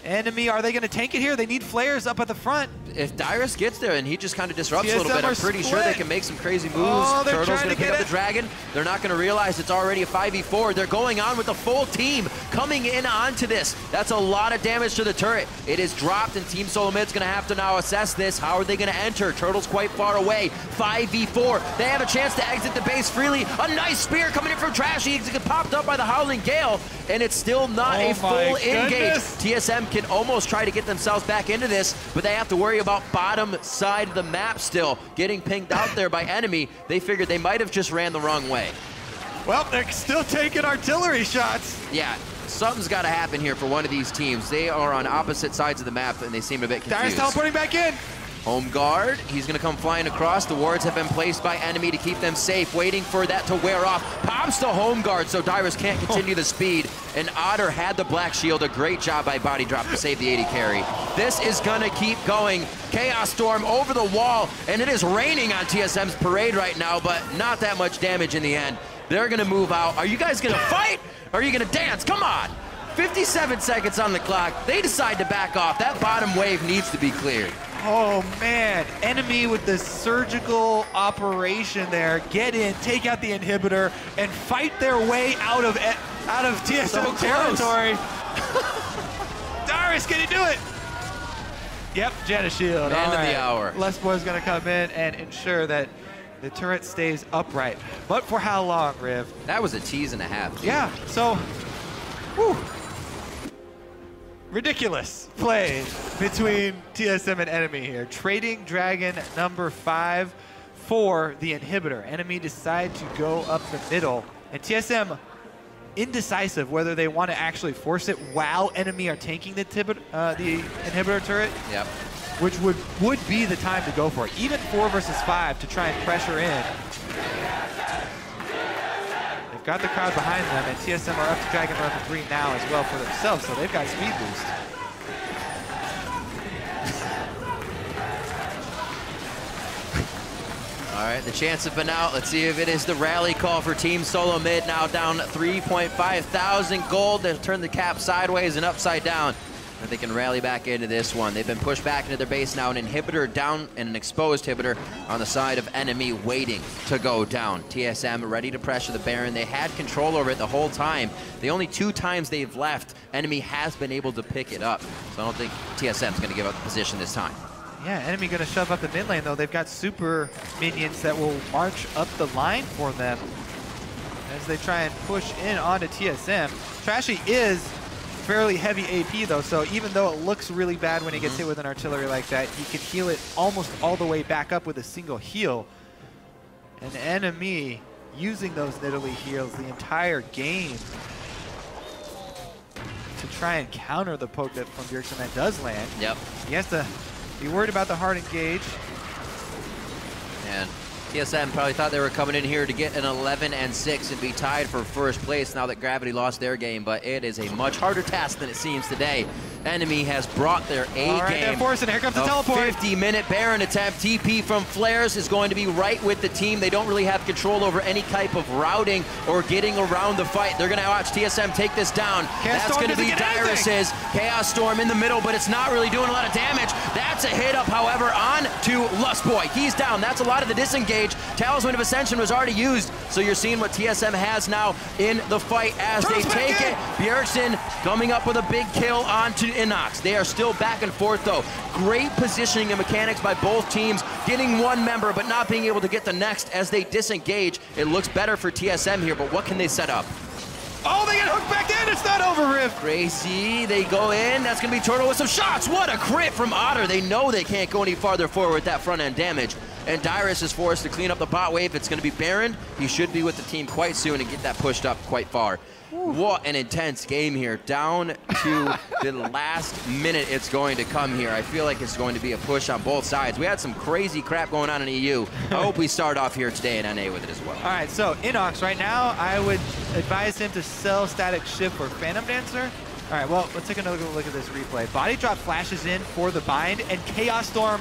Enemy, are they going to tank it here? They need flares up at the front. If Dyrus gets there and he just kind of disrupts a little bit, I'm pretty sure they can make some crazy moves. Turtle's going to pick up the Dragon. They're not going to realize it's already a 5v4. They're going on with the full team coming in onto this. That's a lot of damage to the turret. It is dropped, and Team SoloMid's going to have to now assess this. How are they going to enter? Turtle's quite far away. 5v4. They have a chance to exit the base freely. A nice spear coming in from Trashy. He gets popped up by the Howling Gale, and it's still not a full engage. TSM can almost try to get themselves back into this, but they have to worry about bottom side of the map still. Getting pinged out there by enemy, they figured they might have just ran the wrong way. Well, they're still taking artillery shots. Yeah, something's got to happen here for one of these teams. They are on opposite sides of the map, and they seem a bit confused. Dyrus teleporting back in. Home guard, he's gonna come flying across. The wards have been placed by enemy to keep them safe, waiting for that to wear off. Pops the home guard so Dyrus can't continue the speed. And Otter had the black shield. A great job by Body Drop to save the 80 carry. This is gonna keep going. Chaos Storm over the wall, and it is raining on TSM's parade right now, but not that much damage in the end. They're gonna move out. Are you guys gonna fight? Or are you gonna dance? Come on. 57 seconds on the clock. They decide to back off. That bottom wave needs to be cleared. Oh man, enemy with the surgical operation there. Get in, take out the inhibitor, and fight their way out of TSM territory. Dyrus, can he do it? Yep, Janna Shield. Man of the hour. Lessboy's gonna come in and ensure that the turret stays upright. But for how long, Riv? That was a tease and a half. Dude. Yeah, so, whew. Ridiculous play between TSM and enemy here. Trading Dragon number 5 for the inhibitor. Enemy decide to go up the middle, and TSM indecisive whether they want to actually force it while enemy are tanking the inhibitor turret. Yep. Which would be the time to go for it. Even 4 versus 5 to try and pressure in. Got the crowd behind them, and TSM are up to Dragon level 3 now as well for themselves, so they've got speed boost. All right, the chance has been out. Let's see if it is the rally call for Team SoloMid, now down 3.5 thousand gold. They've turned the cap sideways and upside down. And they can rally back into this one. They've been pushed back into their base now. An inhibitor down and an exposed inhibitor on the side of enemy waiting to go down. TSM ready to pressure the Baron. They had control over it the whole time. The only 2 times they've left, enemy has been able to pick it up. So I don't think TSM's going to give up the position this time. Yeah, enemy going to shove up the mid lane, though. They've got super minions that will march up the line for them as they try and push in onto TSM. Trashy is fairly heavy AP though, so even though it looks really bad when he gets hit with an artillery like that, he can heal it almost all the way back up with a single heal. An enemy using those Nidalee heals the entire game to try and counter the poke that from Bjergsen that does land. Yep. He has to be worried about the hard engage. And TSM probably thought they were coming in here to get an 11-6 and be tied for first place now that Gravity lost their game, but it is a much harder task than it seems today Enemy has brought their A All right, game. they're forcing it. Here comes the teleport. 50-minute Baron attempt. TP from Flares is going to be right with the team. They don't really have control over any type of routing or getting around the fight. They're going to watch TSM take this down. That's going to be Dyrus's. Chaos Storm in the middle, but it's not really doing a lot of damage. That's a hit up, however, on to Lustboy. He's down. That's a lot of the disengage. Talisman of Ascension was already used, so you're seeing what TSM has now in the fight as they take it. Bjergsen coming up with a big kill onto Inox. They are still back and forth, though. Great positioning and mechanics by both teams, getting one member but not being able to get the next as they disengage. It looks better for TSM here, but what can they set up? Oh, they get hooked back in. It's not over, Riff. Crazy. They go in. That's going to be Turtle with some shots. What a crit from Otter. They know they can't go any farther forward with that front-end damage. And Dyrus is forced to clean up the bot wave. It's going to be Baron. He should be with the team quite soon and get that pushed up quite far. What an intense game here. Down to the last minute it's going to come here. I feel like it's going to be a push on both sides. We had some crazy crap going on in EU. I hope we start off here today in NA with it as well. All right, so Inox right now, I would advise him to sell Static Shift for Phantom Dancer. All right, well, let's take another look at this replay. Body Drop flashes in for the bind, and Chaos Storm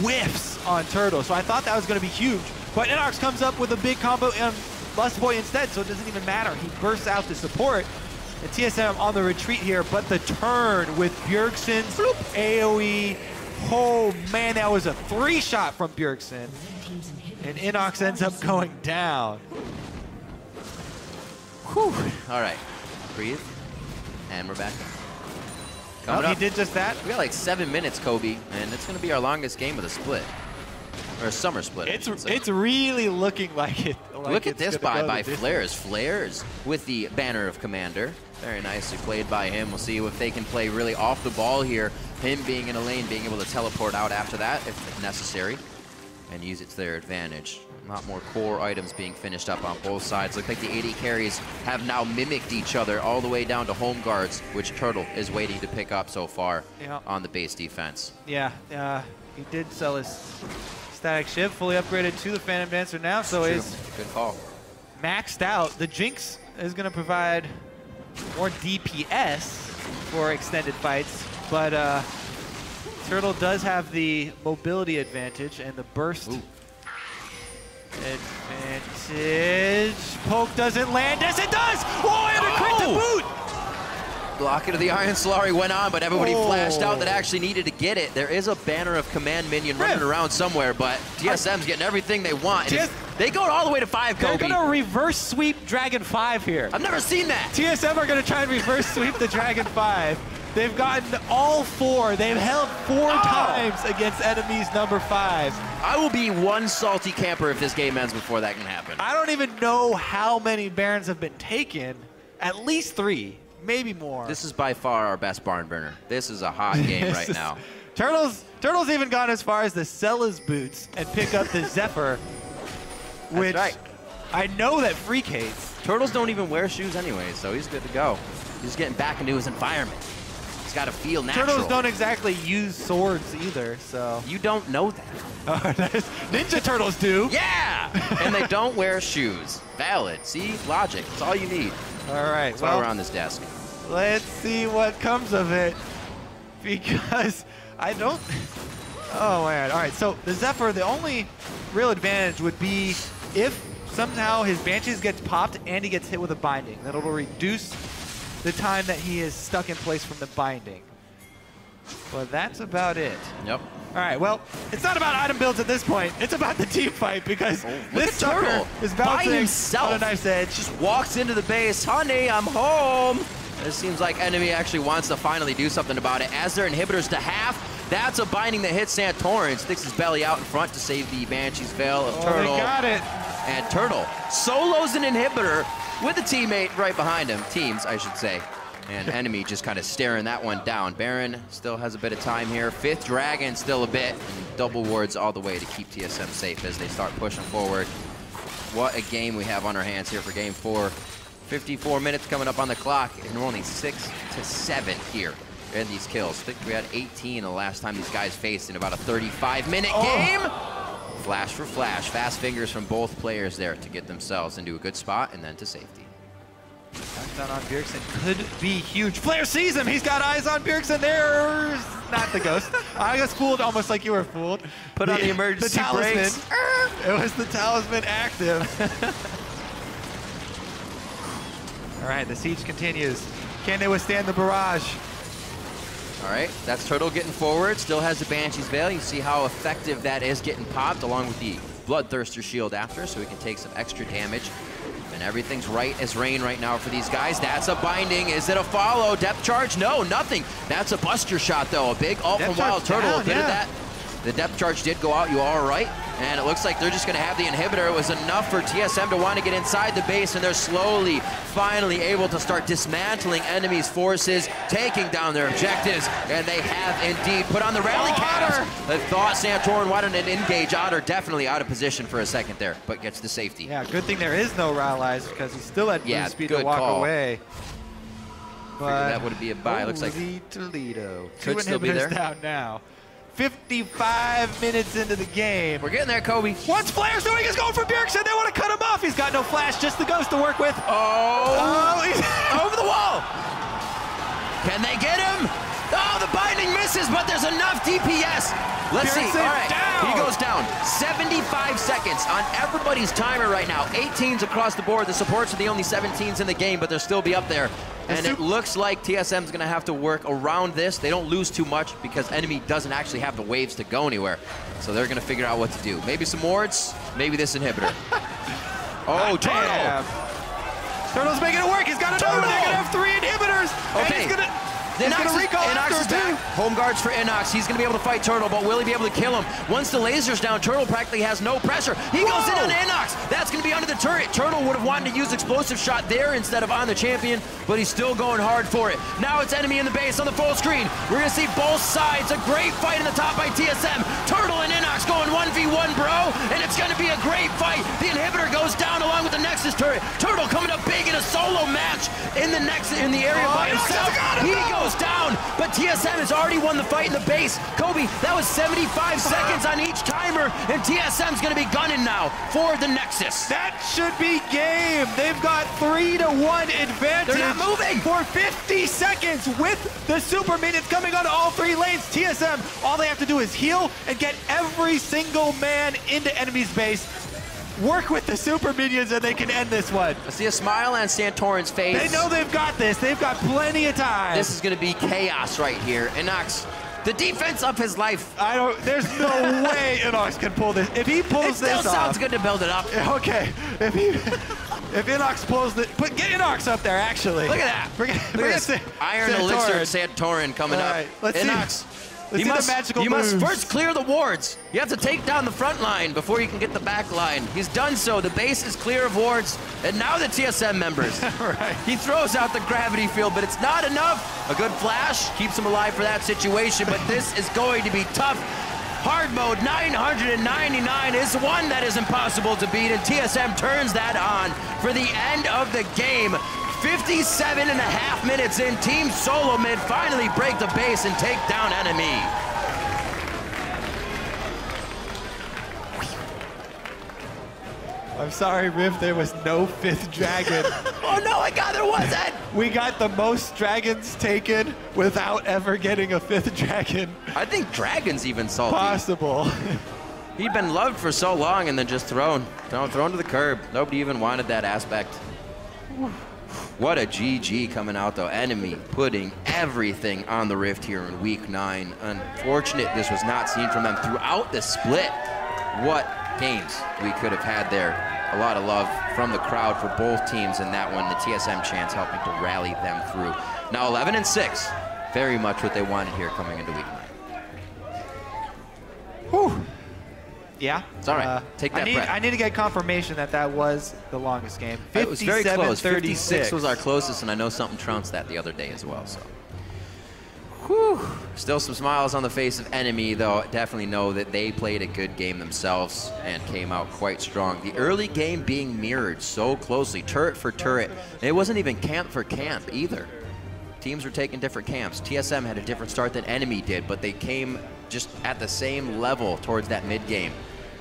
whiffs on Turtle. So I thought that was going to be huge, but Inox comes up with a big combo on Lustboy instead, so it doesn't even matter. He bursts out to support. And TSM on the retreat here, but the turn with Bjergsen's AoE. Oh man, that was a 3-shot from Bjergsen. And Inox ends up going down. Whew. All right, breathe, and we're back. Oh, he did just that. We got like 7 minutes, Kobe, and it's going to be our longest game of the split. Or a summer split. It's really looking like it. Look at this by Flares. Flares with the banner of Commander. Very nicely played by him. We'll see if they can play really off the ball here. Him being in a lane, being able to teleport out after that if necessary, and use it to their advantage. A lot more core items being finished up on both sides. Look like the AD carries have now mimicked each other all the way down to home guards, which Turtle is waiting to pick up so far on the base defense. Yeah, he did sell his Static Shift, fully upgraded to the Phantom Dancer now, so is good call. Maxed out. The Jinx is going to provide more DPS for extended fights, but Turtle does have the mobility advantage and the burst advantage. Poke doesn't land. Yes, it does! Oh, and a crit to boot! Block into the Iron Solari went on, but everybody flashed out that actually needed to get it. There is a banner of command minion running around somewhere, but TSM's getting everything they want. They go all the way to 5, Kobe. They're going to reverse sweep Dragon 5 here. I've never seen that. TSM are going to try and reverse sweep the Dragon 5. They've gotten all 4. They've held 4 times against enemies number 5. I will be one salty camper if this game ends before that can happen. I don't even know how many Barons have been taken. At least 3. Maybe more. This is by far our best barn burner. This is a hot game right now. Turtle's even gone as far as to sell his boots and pick up the Zephyr, which I know that Freak hates. Turtles don't even wear shoes anyway, so he's good to go. He's getting back into his environment. He's got to feel natural. Turtles don't exactly use swords either, so. You don't know that. Ninja Turtles do. Yeah! And they don't wear shoes. Valid. See? Logic. That's all you need. All right. That's why we're on this desk. Let's see what comes of it, because I don't. Oh man! All right. So the Zephyr, the only real advantage would be if somehow his Banshees gets popped and he gets hit with a binding. That'll reduce the time that he is stuck in place from the binding. But that's about it. Yep. All right, well, it's not about item builds at this point. It's about the team fight, because this Turtle is bouncing by himself on a knife's edge. Just walks into the base. Honey, I'm home. It seems like enemy actually wants to finally do something about it. As their inhibitors to half, that's a binding that hits Santorin. Sticks his belly out in front to save the Banshee's Veil of Turtle. They got it. And Turtle solos an inhibitor with a teammate right behind him. Teams, I should say. And enemy just kind of staring that one down. Baron still has a bit of time here. 5th Dragon still a bit. And double wards all the way to keep TSM safe as they start pushing forward. What a game we have on our hands here for game 4. 54 minutes coming up on the clock, and we're only 6 to 7 here in these kills. I think we had 18 the last time these guys faced in about a 35-minute game. Flash for flash. Fast fingers from both players there to get themselves into a good spot and then to safety. Knockdown on Bjergsen could be huge. Flair sees him. He's got eyes on Bjergsen. There's not the ghost. I was fooled almost like you were fooled. Put on the emergency brakes. It was the talisman active. All right, the siege continues. Can they withstand the barrage? All right, that's Turtle getting forward. Still has the Banshee's Veil. You see how effective that is getting popped along with the Bloodthirster shield after, so we can take some extra damage. And everything's right as rain right now for these guys. That's a binding. Is it a follow? Depth charge? No, nothing. That's a buster shot, though. A big ult from Wild Turtle. Bit of that. The depth charge did go out. You all right? And it looks like they're just going to have the inhibitor. It was enough for TSM to want to get inside the base, and they're slowly, finally able to start dismantling enemies' forces, taking down their objectives, and they have indeed put on the rally counter. I thought Santorin wanted an engage. Otter definitely out of position for a second there, but gets the safety. Yeah, good thing there is no rallies because he's still at boost speed to walk away. But that would be a buy. Looks like Toledo. Could still be there. Down now. 55 minutes into the game. We're getting there, Kobe. What's Flair's doing? He's going for Bjergsen. They want to cut him off. He's got no flash, just the ghost to work with. Oh, he's over the wall. Can they get him? Oh, the binding misses, but there's enough DPS. Let's see. All right, he goes down. 75 seconds on everybody's timer right now. 18s across the board. The supports are the only 17s in the game, but they'll still be up there. And it looks like TSM's going to have to work around this. They don't lose too much because enemy doesn't actually have the waves to go anywhere. So they're going to figure out what to do. Maybe some wards, maybe this inhibitor. Oh, Turtle! Turtle's making it work. He's got it over. They're going to have 3 inhibitors. Okay. And he's going to recall Inox is back. Home guards for Inox. He's going to be able to fight Turtle, but will he be able to kill him? Once the laser's down, Turtle practically has no pressure. He goes in on Inox. That's going to be under the turret. Turtle would have wanted to use explosive shot there instead of on the champion, but he's still going hard for it. Now it's enemy in the base on the full screen. We're going to see both sides. A great fight in the top by TSM. Turtle and Inox going 1v1, bro, and it's going to be a great fight. The inhibitor goes down along with the Nexus turret. Turtle coming up big in a solo match in the area by himself. He goes down, but TSM has already won the fight in the base. Kobe, that was 75 seconds on each timer, and TSM's going to be gunning now for the Nexus. That should be game. They've got 3-1 advantage. They're not moving. For 50 seconds with the super minions coming on all 3 lanes. TSM, all they have to do is heal and get every single man into enemy's base. Work with the super minions and they can end this one. I see a smile on Santorin's face. They know they've got this. They've got plenty of time. This is going to be chaos right here. Inox, the defense of his life. There's no way Inox can pull this. If he pulls this off. It still sounds good to build it up. Okay. If Inox pulls it, get Inox up there, actually. Look at that. Look at this. Iron Elixir Santorin coming up. Let's Inox. see. You must first clear the wards. You have to take down the front line before you can get the back line. He's done so. The base is clear of wards. And now the TSM members. Right. He throws out the gravity field, but it's not enough. A good flash keeps him alive for that situation, but this is going to be tough. Hard mode 999 is one that is impossible to beat, and TSM turns that on for the end of the game. 57.5 minutes in, Team SoloMid finally break the base and take down enemy. I'm sorry, Riff, there was no 5th dragon. Oh no, there wasn't! We got the most dragons taken without ever getting a 5th dragon. I think Dragon's even salty. Possible. He'd been loved for so long and then just thrown to the curb. Nobody even wanted that aspect. What a GG coming out, though. Enemy putting everything on the Rift here in Week 9. Unfortunate this was not seen from them throughout the split. What games we could have had there. A lot of love from the crowd for both teams in that one. The TSM chants helping to rally them through. Now 11-6. Very much what they wanted here coming into Week 9. Whew. Yeah. It's all right. Take that breath. I need to get confirmation that was the longest game. It was very close. 36 56 was our closest, and I know something trounced that the other day as well. So, whew. Still some smiles on the face of enemy, though. Definitely know that they played a good game themselves and came out quite strong. The early game being mirrored so closely, turret for turret. It wasn't even camp for camp either. Teams were taking different camps. TSM had a different start than enemy did, but they came just at the same level towards that mid game.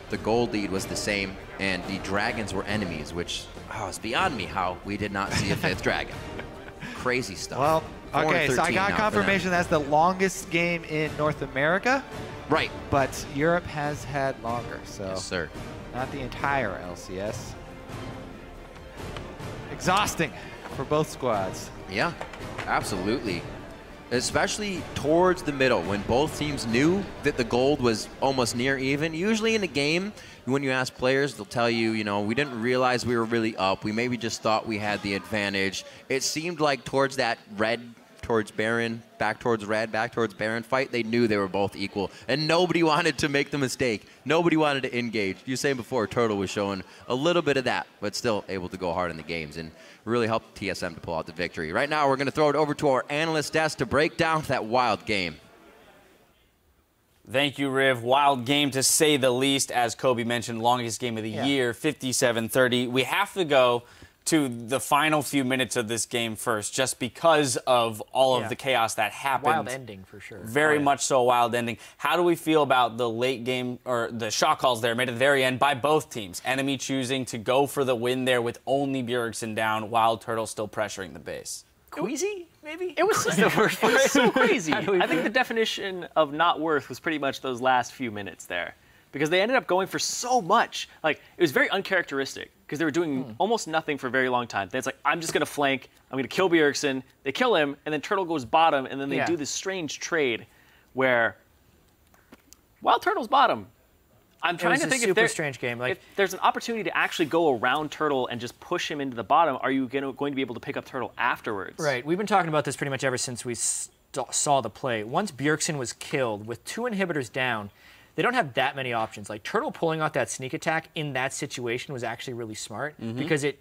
The gold lead was the same, and the dragons were enemies, which Oh, it's beyond me how we did not see a 5th dragon. Crazy stuff. Well, 4 okay, and so I 13 got now for them. confirmation that's the longest game in North America, Right. but Europe has had longer, so Yes, sir. not the entire LCS. Exhausting for both squads. Yeah, absolutely. Especially towards the middle when both teams knew that the gold was almost near even. Usually in a game, when you ask players, they'll tell you, you know, we didn't realize we were really up. We maybe just thought we had the advantage. It seemed like towards that red towards Baron, back towards red, back towards Baron fight, they knew they were both equal. And nobody wanted to make the mistake. Nobody wanted to engage. You were saying before, Turtle was showing a little bit of that, but still able to go hard in the games and really helped TSM to pull out the victory. Right now, we're going to throw it over to our analyst desk to break down that wild game. Thank you, Riv. Wild game, to say the least. As Kobe mentioned, longest game of the year, 57-30. We have to go to the final few minutes of this game first, just because of all of the chaos that happened. Wild ending, for sure. Very much so a wild ending. How do we feel about the late game, or the shot calls there made at the very end by both teams? Enemy choosing to go for the win there with only Bjergsen down, while Turtle still pressuring the base. Queasy, maybe? It was the worst part. It was so crazy. I think the definition of not worth was pretty much those last few minutes there, because they ended up going for so much. Like, it was very uncharacteristic because they were doing almost nothing for a very long time. Then it's like, I'm just going to flank. I'm going to kill Bjergsen. They kill him, and then Turtle goes bottom, and then they do this strange trade where, while Turtle's bottom, I'm trying to think if there's strange game. Like, if there's an opportunity to actually go around Turtle and just push him into the bottom, are you going to be able to pick up Turtle afterwards? Right. We've been talking about this pretty much ever since we saw the play. Once Bjergsen was killed, with 2 inhibitors down, they don't have that many options. Like, Turtle pulling out that sneak attack in that situation was actually really smart because it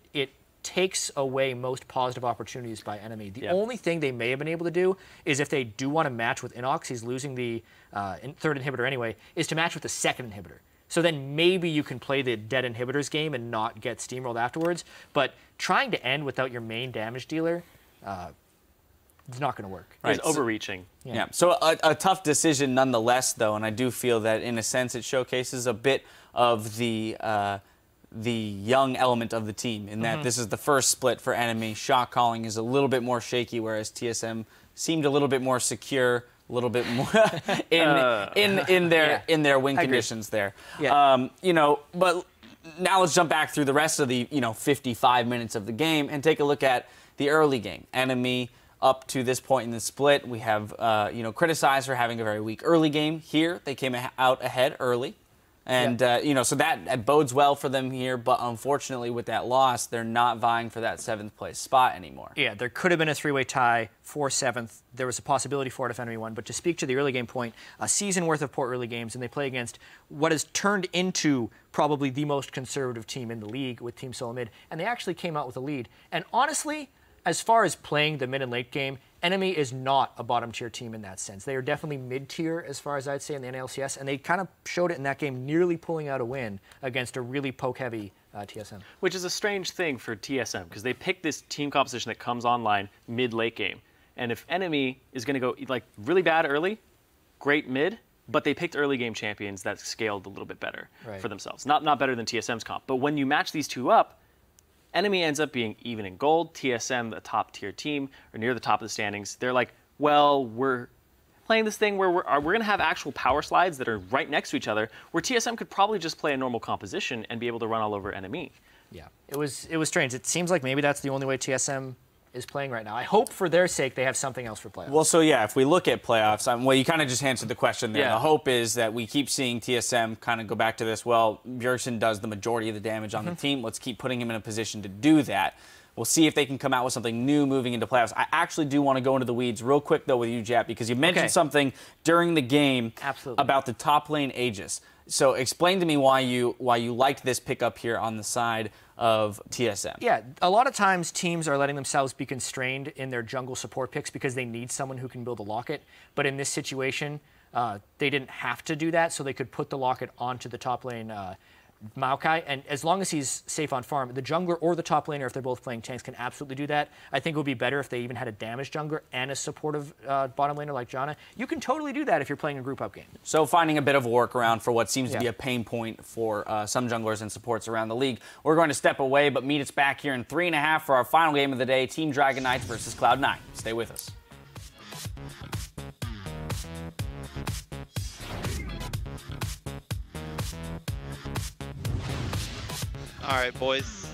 takes away most positive opportunities by enemy. The only thing they may have been able to do is if they do want to match with Inox, he's losing the 3rd inhibitor anyway, is to match with the 2nd inhibitor. So then maybe you can play the dead inhibitors game and not get steamrolled afterwards. But trying to end without your main damage dealer, it's not going to work. Right. It's overreaching. Yeah. So a tough decision nonetheless, though, and I do feel that in a sense it showcases a bit of the young element of the team in that this is the first split for enemy. Shot calling is a little bit more shaky, whereas TSM seemed a little bit more secure, a little bit more in their win conditions there. Yeah. You know, but now let's jump back through the rest of the 55 minutes of the game and take a look at the early game. Enemy up to this point in the split, we have criticized for having a very weak early game. Here, they came out ahead early. And, so that bodes well for them here. But unfortunately, with that loss, they're not vying for that 7th place spot anymore. Yeah, there could have been a 3-way tie for 7th. There was a possibility for it if enemy won. But to speak to the early game point, a season worth of poor early games, and they play against what has turned into probably the most conservative team in the league with Team SoloMid. And they actually came out with a lead. And honestly, as far as playing the mid and late game, enemy is not a bottom-tier team in that sense. They are definitely mid-tier, as far as I'd say, in the LCS, and they kind of showed it in that game, nearly pulling out a win against a really poke-heavy TSM. Which is a strange thing for TSM, because they pick this team composition that comes online mid-late game. And if enemy is going to go like really bad early, great mid, but they picked early game champions that scaled a little bit better for themselves. Not better than TSM's comp. But when you match these two up, enemy ends up being even in gold. TSM, the top-tier team, or near the top of the standings. They're like, well, we're playing this thing where we're going to have actual power slides that are right next to each other, where TSM could probably just play a normal composition and be able to run all over enemy. Yeah, it was strange. It seems like maybe that's the only way TSM is playing right now. I hope for their sake they have something else for playoffs. Well, so yeah, if we look at playoffs, well, you kind of just answered the question there. Yeah. The hope is that we keep seeing TSM kind of go back to this, well, Bjergsen does the majority of the damage on the team. Let's keep putting him in a position to do that. We'll see if they can come out with something new moving into playoffs. I actually do want to go into the weeds real quick, though, with you, Jap, because you mentioned something during the game about the top lane Aegis. So explain to me why you liked this pickup here on the side of TSM. Yeah, a lot of times teams are letting themselves be constrained in their jungle support picks because they need someone who can build a locket. But in this situation, they didn't have to do that, so they could put the locket onto the top lane Maokai, and as long as he's safe on farm, the jungler or the top laner, if they're both playing tanks, can absolutely do that. I think it would be better if they even had a damaged jungler and a supportive bottom laner like Janna. You can totally do that if you're playing a group up game. So finding a bit of a workaround for what seems to be a pain point for some junglers and supports around the league. We're going to step away, but meet us back here in 3.5 for our final game of the day, Team Dragon Knights versus Cloud9. Stay with us. All right, boys.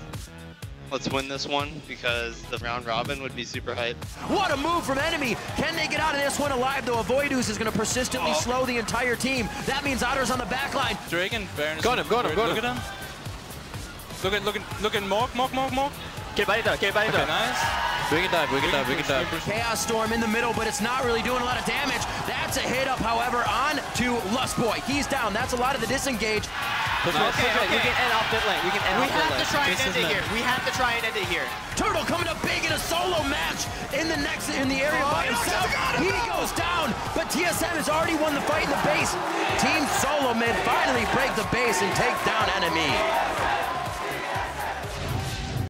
Let's win this one because the round robin would be super hype. What a move from enemy. Can they get out of this one alive, though? Avoidus is going to persistently slow the entire team. That means Otter's on the back line. Dragon, Baron. Got him. Look at him. Look at Mork. Okay, nice. We can dive. Chaos Storm in the middle, but it's not really doing a lot of damage. That's a hit up, however, on to Lustboy. He's down. That's a lot of the disengage. Okay. We can end off mid lane. We have to try and end it here. Turtle coming up big in a solo match in the area by himself. He goes down, but TSM has already won the fight in the base. Team SoloMid finally break the base and take down enemy.